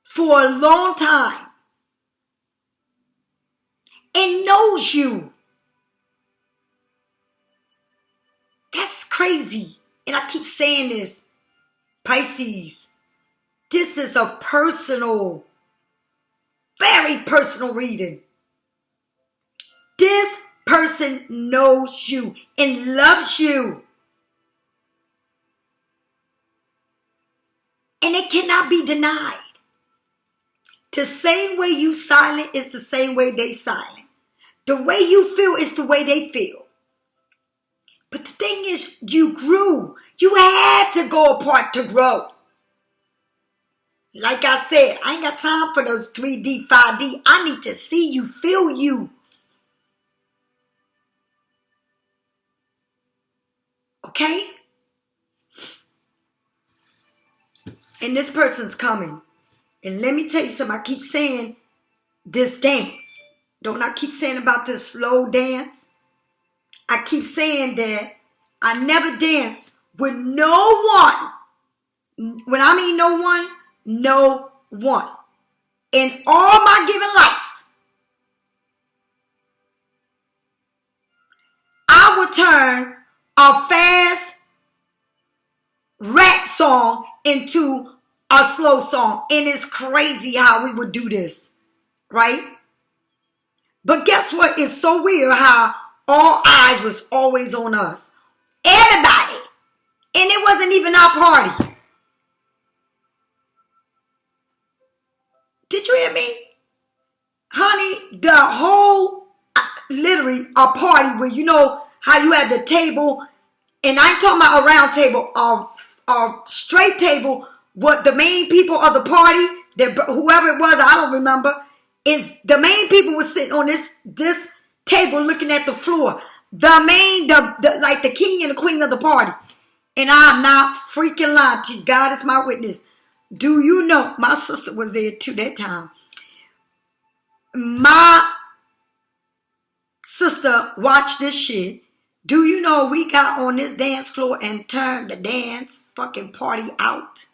for a long time and knows you. That's crazy. And I keep saying this, Pisces. This is a personal, very personal reading. This person knows you and loves you. And it cannot be denied. The same way you silent is the same way they silent. The way you feel is the way they feel. But the thing is, you grew. You had to go apart to grow. Like I said, I ain't got time for those 3D, 5D. I need to see you, feel you. Okay? And this person's coming. And let me tell you something. I keep saying this dance. Don't I keep saying about this slow dance? I keep saying that I never danced with no one. When I mean no one, no one. In all my given life, I would turn a fast rap song into a slow song. And it's crazy how we would do this, right? But guess what? It's so weird how all eyes was always on us. Everybody. And it wasn't even our party. Did you hear me? Honey, the whole, literally a party where you know how you had the table, and I ain't talking about a round table, a straight table, what the main people of the party, whoever it was, I don't remember, is the main people were sitting on this table looking at the floor. Like the king and the queen of the party. And I'm not freaking lying to you. God is my witness. Do you know, my sister was there too that time. My sister watched this shit. Do you know we got on this dance floor and turned the dance fucking party out?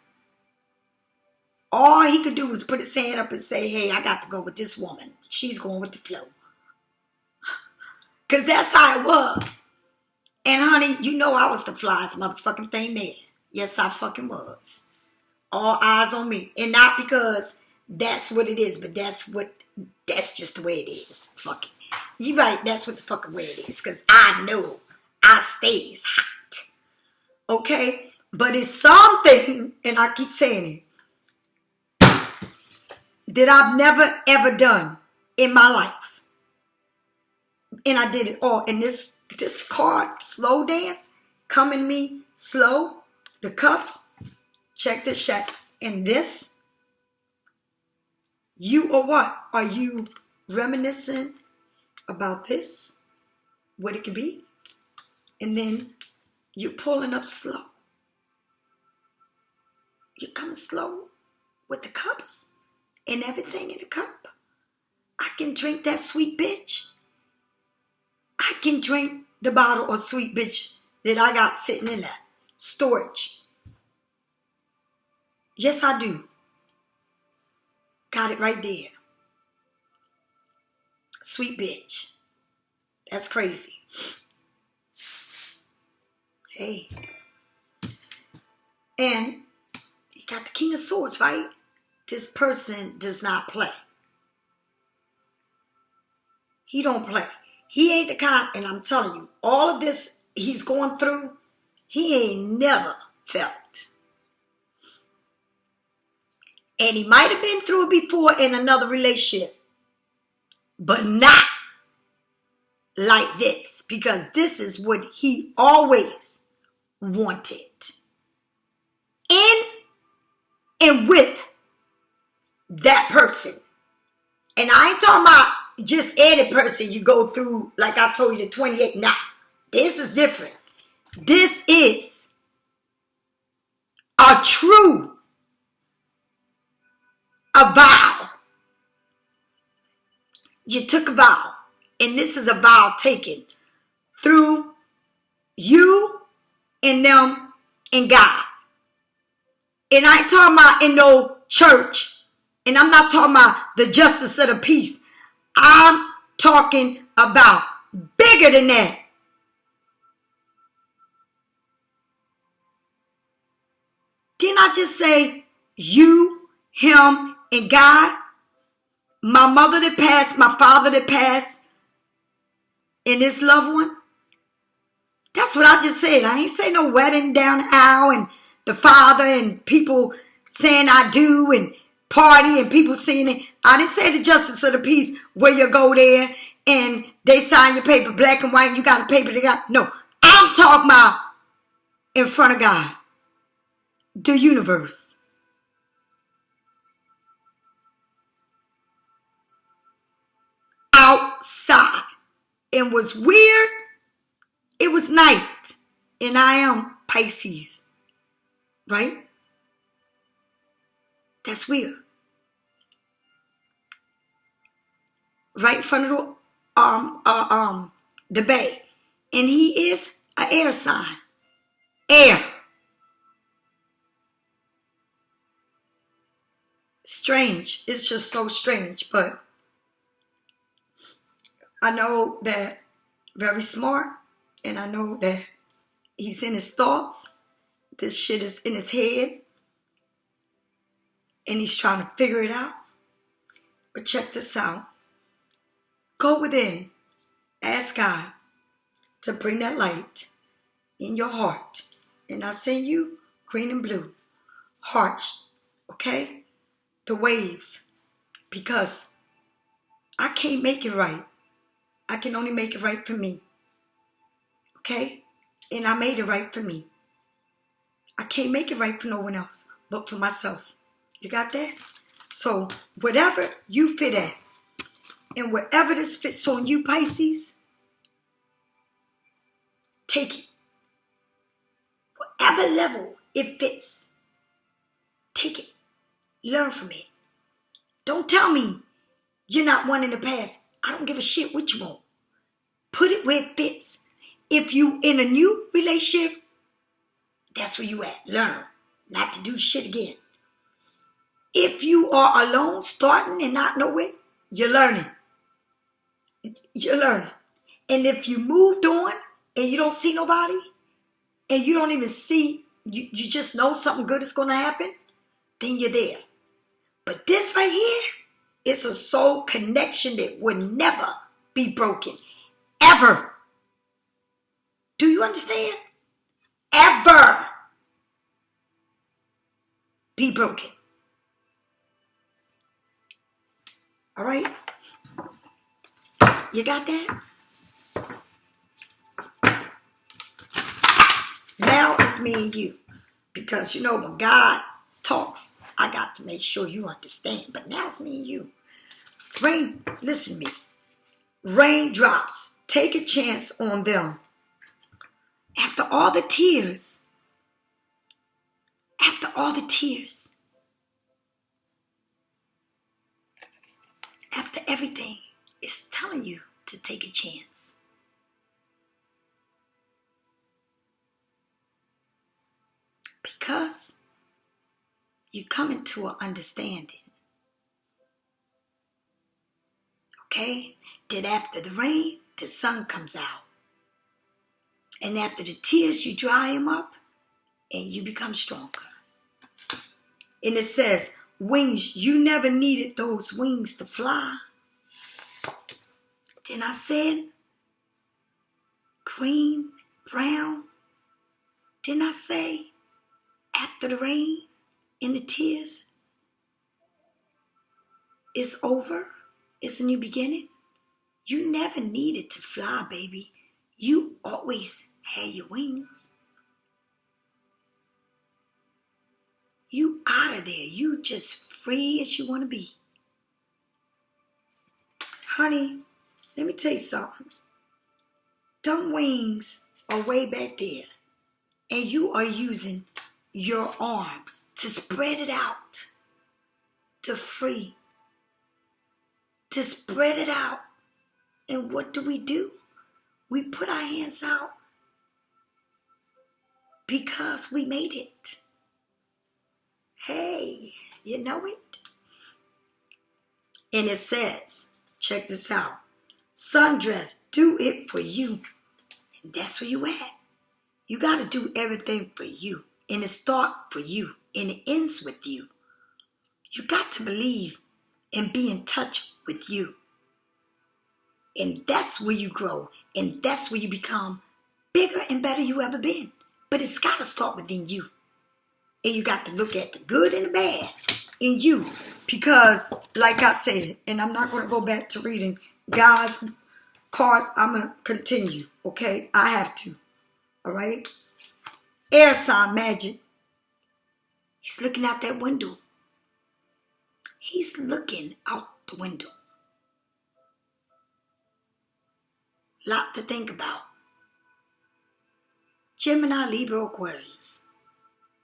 All he could do was put his hand up and say, hey, I got to go with this woman. She's going with the flow. Because that's how it was. And honey, you know I was the flyest motherfucking thing there. Yes, I fucking was. All eyes on me. And not because That's what it is, but that's just the way it is. Fuck it. You right, that's what the fucking way it is. Because I know I stays hot. Okay? But it's something, and I keep saying it, that I've never ever done in my life. And I did it all. And this card, slow dance, coming to me slow. The cups, check this shit. And this, you or what? Are you reminiscing about this? What it could be? And then you're pulling up slow. You're coming slow with the cups and everything in the cup. I can drink that sweet bitch. I can drink the bottle of sweet bitch that I got sitting in that storage. Yes, I do. Got it right there. Sweet bitch. That's crazy. Hey. And you got the King of Swords, right? This person does not play. He don't play. He ain't the kind, and I'm telling you, all of this he's going through, he ain't never felt. And he might have been through it before in another relationship, but not like this, because this is what he always wanted. In and with that person. And I ain't talking about just any person you go through, like I told you, the 28. Nah, this is different. This is a vow. You took a vow. And this is a vow taken through you and them and God. And I ain't talking about in no church. And I'm not talking about the justice of the peace. I'm talking about bigger than that. Didn't I just say you, him, and God? My mother that passed, my father that passed, and this loved one? That's what I just said. I ain't say no wedding down the aisle and the father and people saying I do and party and people seeing it. I didn't say the justice of the peace where you go there and they sign your paper black and white and you got a paper they got. No, I'm talking about in front of God. The universe. Outside. It was weird. It was night. And I am Pisces. Right? That's weird. Right in front of the bay. And he is an air sign. Air. Strange. It's just so strange. But I know that very smart. And I know that he's in his thoughts. This shit is in his head. And he's trying to figure it out. But check this out. Go within. Ask God to bring that light in your heart. And I send you green and blue. Hearts. Okay? The waves. Because I can't make it right. I can only make it right for me. Okay? And I made it right for me. I can't make it right for no one else, but for myself. You got that? So, whatever you fit at, and wherever this fits on you, Pisces, take it. Whatever level it fits, take it. Learn from it. Don't tell me you're not one in the past. I don't give a shit what you want. Put it where it fits. If you in a new relationship, that's where you at. Learn not to do shit again. If you are alone, starting and not know it, you're learning. You're learning. And if you moved on and you don't see nobody, and you don't even see, you just know something good is going to happen, then you're there. But this right here is a soul connection that would never be broken. Ever. Do you understand? Ever be broken. All right? You got that? Now it's me and you. Because, you know, when God talks, I got to make sure you understand. But now it's me and you. Rain, listen to me. Raindrops, take a chance on them. After all the tears, after everything, it's telling you to take a chance. Because you come into an understanding. Okay? That after the rain, the sun comes out. And after the tears, you dry them up and you become stronger. And it says, wings, you never needed those wings to fly. Then I said, green, brown. Didn't I say, after the rain and the tears, it's over, it's a new beginning? You never needed to fly, baby. You always had your wings. You out of there. You just free as you want to be. Honey, let me tell you something. Them wings are way back there. And you are using your arms to spread it out. To free. To spread it out. And what do? We put our hands out because we made it. Hey, you know it? And it says, check this out. Sundress, do it for you. And that's where you at. You got to do everything for you. And it starts for you. And it ends with you. You got to believe and be in touch with you. And that's where you grow. And that's where you become bigger and better you ever been. But it's got to start within you. And you got to look at the good and the bad in you. Because, like I said, and I'm not going to go back to reading God's cards. I'm going to continue, okay? I have to, all right? Air sign magic. He's looking out that window. He's looking out the window. Lot to think about. Gemini, Libra, Aquarius.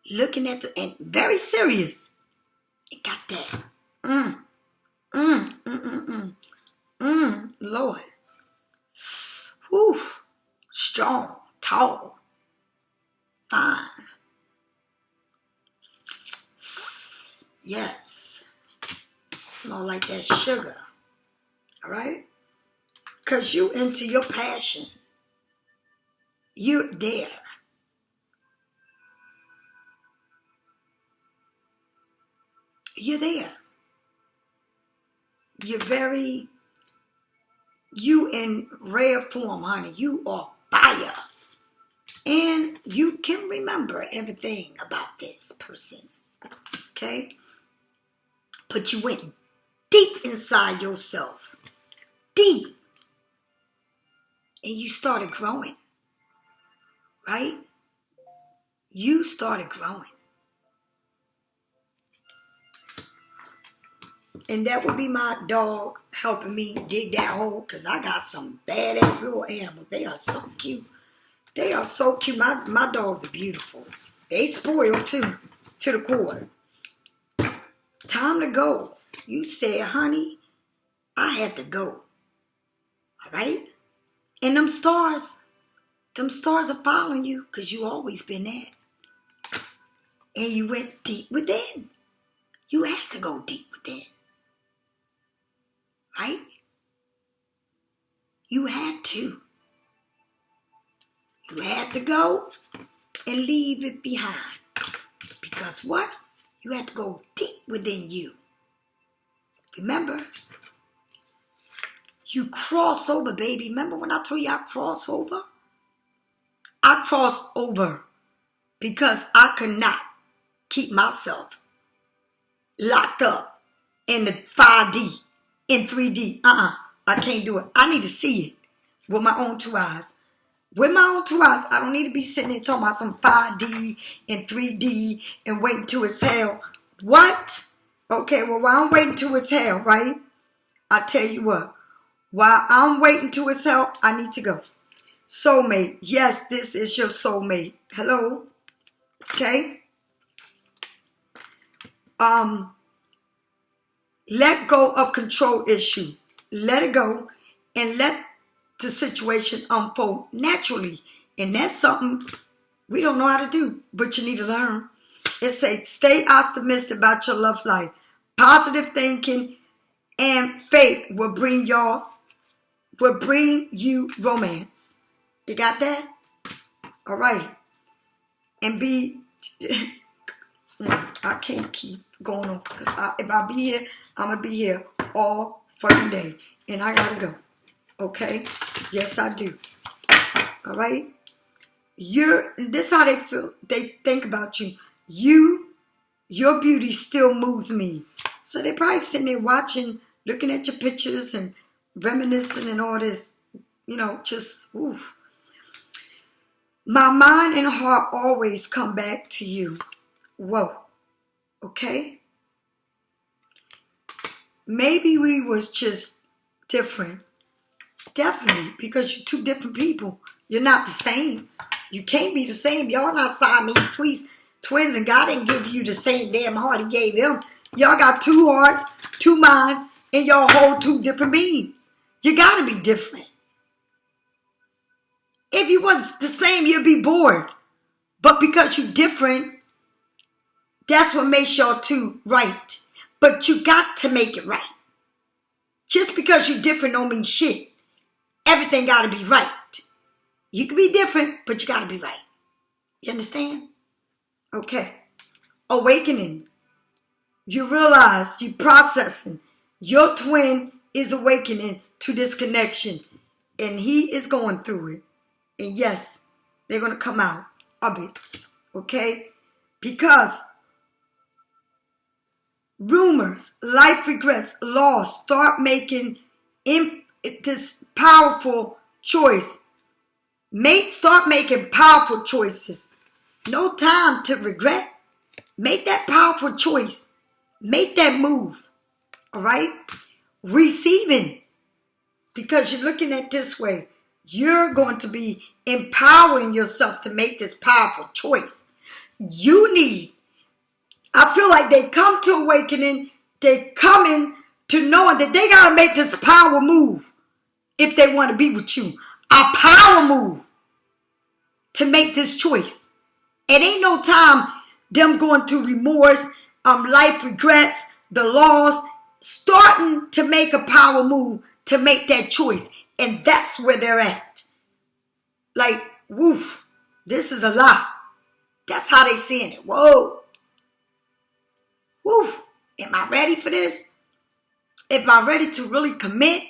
Looking at the, and very serious. It got that. Lord. Whew. Strong, tall, fine. Yes. Smell like that sugar. All right? Because you into your passion. You're there. You're there. You're very, you in rare form, honey. You are fire. And you can remember everything about this person. Okay? But you went deep inside yourself. Deep. And you started growing. Right? You started growing. And that would be my dog helping me dig that hole. Because I got some badass little animals. They are so cute. They are so cute. My dogs are beautiful. They spoiled too. To the core. Time to go. You said, honey, I had to go. All right? And them stars are following you. Because you always been there. And you went deep within. You had to go deep within. Right? You had to. You had to go and leave it behind. Because what? You had to go deep within you. Remember, you cross over, baby. Remember when I told you I cross over? I crossed over because I could not keep myself locked up in the 5D, in 3D. I can't do it. I need to see it with my own 2 eyes. With my own 2 eyes, I don't need to be sitting there talking about some 5D and 3D and waiting till it's hell. What? Okay, well, while I'm waiting till it's hell, right? I tell you what. While I'm waiting till it's hell, I need to go. Soulmate. Yes, this is your soulmate. Hello? Okay? Let go of control issue. Let it go and let the situation unfold naturally. And that's something we don't know how to do, but you need to learn. It says, stay optimistic about your love life. Positive thinking and faith will bring you romance. You got that? All right. And be, I can't keep going on. If I be here, I'm going to be here all fucking day. And I got to go. Okay? Yes, I do. All right? This is how they feel. They think about you. Your beauty still moves me. So they probably sitting there watching, looking at your pictures and reminiscing and all this, just, oof. My mind and heart always come back to you. Whoa. Okay? Maybe we was just different. Definitely, because you're 2 different people. You're not the same. You can't be the same. Y'all not Siamese twins, and God didn't give you the same damn heart He gave them. Y'all got 2 hearts, 2 minds, and y'all hold 2 different beings. You got to be different. If you wasn't the same, you'd be bored. But because you're different, that's what makes y'all 2 right. But you got to make it right. Just because you're different don't mean shit. Everything got to be right. You can be different, but you got to be right. You understand? Okay. Awakening. You realize you're processing. Your twin is awakening to this connection. And he is going through it. And yes, they're going to come out of it. Okay? Because rumors, life regrets, loss, start making this powerful choice. Start making powerful choices. No time to regret. Make that powerful choice. Make that move. All right? Receiving. Because you're looking at it this way. You're going to be empowering yourself to make this powerful choice. I feel like they come to awakening. They coming to knowing that they got to make this power move if they want to be with you. A power move to make this choice. It ain't no time them going through remorse, life regrets, the loss, starting to make a power move to make that choice. And that's where they're at. Like, woof, this is a lot. That's how they seeing it. Whoa. Woof. Am I ready for this? Am I ready to really commit?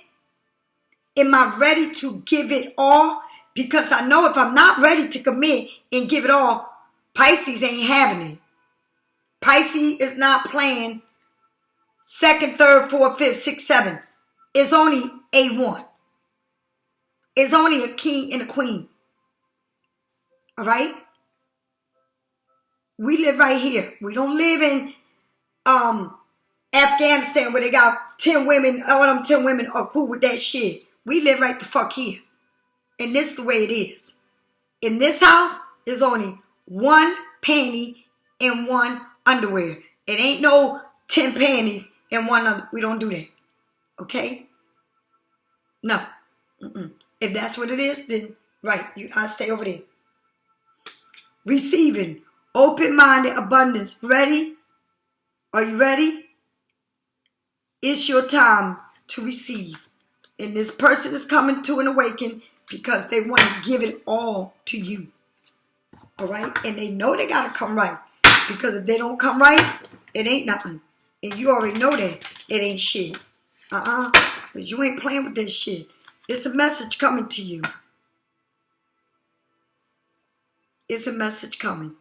Am I ready to give it all? Because I know if I'm not ready to commit and give it all, Pisces ain't having it. Pisces is not playing 2nd, 3rd, 4th, 5th, 6th, 7th. It's only A1. It's only a king and a queen. All right? We live right here. We don't live in Afghanistan where they got 10 women. All them 10 women are cool with that shit. We live right the fuck here. And this is the way it is. In this house, there's only 1 panty and 1 underwear. It ain't no 10 panties and 1 underwear. We don't do that. Okay? No. If that's what it is, then right, I stay over there. Receiving. Open-minded abundance. Ready? Are you ready? It's your time to receive. And this person is coming to an awakening because they want to give it all to you. All right? And they know they got to come right. Because if they don't come right, it ain't nothing. And you already know that. it ain't shit. Because you ain't playing with this shit. It's a message coming to you. It's a message coming.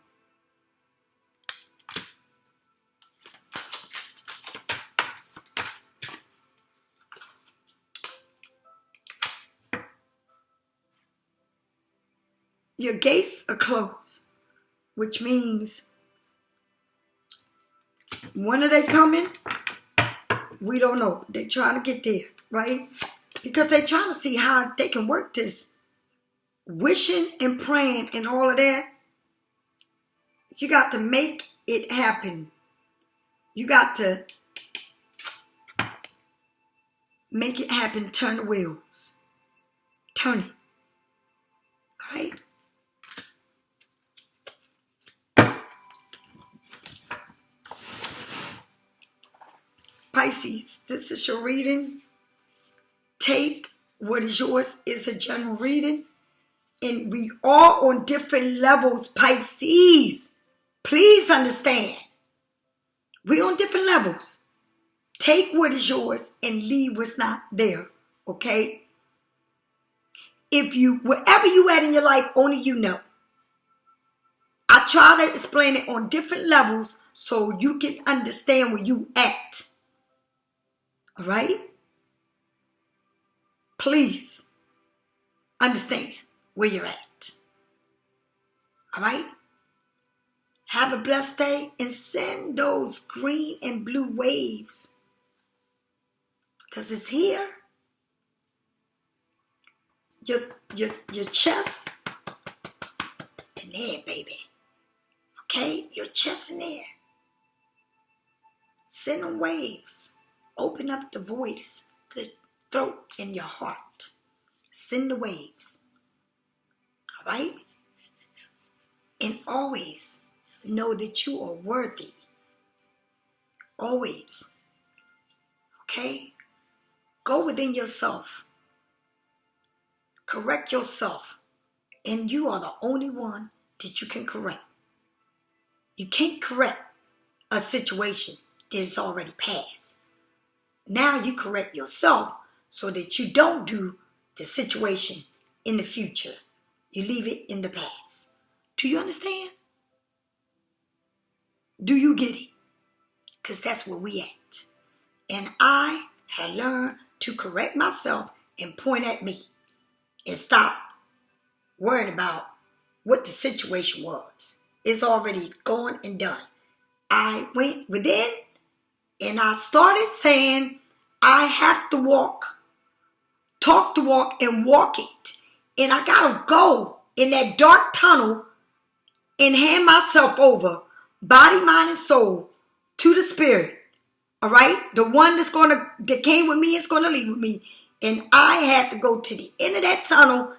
Your gates are closed, which means when are they coming? We don't know. They're trying to get there, right? Because they're trying to see how they can work this. Wishing and praying and all of that. You got to make it happen. You got to make it happen. Turn the wheels. Turn it. All right? Pisces, this is your reading. Take what is yours. It's a general reading. And we are on different levels, Pisces. Please understand. We're on different levels. Take what is yours and leave what's not there. Okay? Wherever you at in your life, only you know. I try to explain it on different levels so you can understand where you at. All right? Please understand where you're at. All right? Have a blessed day and send those green and blue waves. Because it's here. Your chest and there, baby. Okay? Your chest and there. Send them waves. Open up the voice, the throat, and your heart. Send the waves. All right? And always know that you are worthy. Always. Okay? Go within yourself. Correct yourself. And you are the only one that you can correct. You can't correct a situation that's already passed. Now you correct yourself so that you don't do the situation in the future. You leave it in the past. Do you understand? Do you get it? Because that's where we at. And I have learned to correct myself and point at me. And stop worrying about what the situation was. It's already gone and done. I went within and I started saying, I have to walk, talk the walk, and walk it. And I got to go in that dark tunnel and hand myself over, body, mind, and soul, to the spirit. All right? The one that came with me is going to leave with me. And I had to go to the end of that tunnel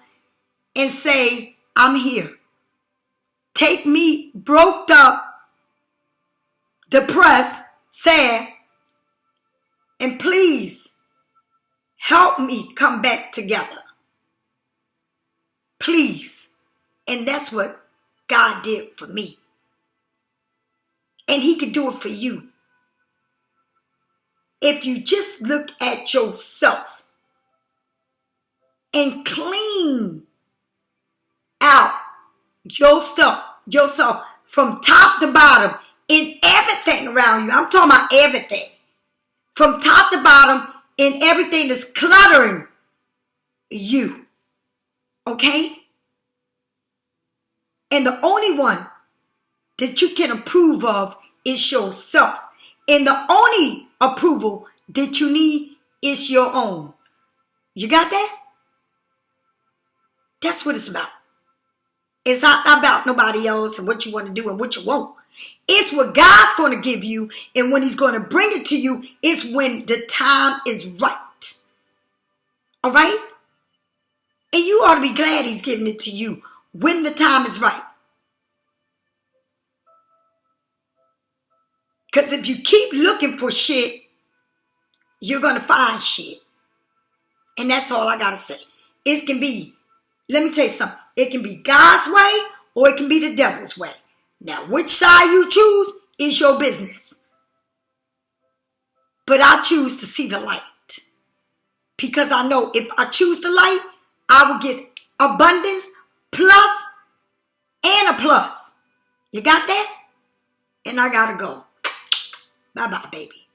and say, I'm here. Take me broke up, depressed, sad, and please help me come back together. Please. And that's what God did for me. And he could do it for you. If you just look at yourself and clean out yourself from top to bottom in everything around you. I'm talking about everything. From top to bottom in everything that's cluttering you. Okay? And the only one that you can approve of is yourself. And the only approval that you need is your own. You got that? That's what it's about. It's not about nobody else and what you want to do and what you want. It's what God's going to give you, and when he's going to bring it to you, it's when the time is right. All right? And you ought to be glad he's giving it to you when the time is right. Because if you keep looking for shit, you're going to find shit. And that's all I got to say. It can be, let me tell you something. It can be God's way or it can be the devil's way. Now, which side you choose is your business. But I choose to see the light. Because I know if I choose the light, I will get abundance plus and a plus. You got that? And I gotta go. Bye-bye, baby.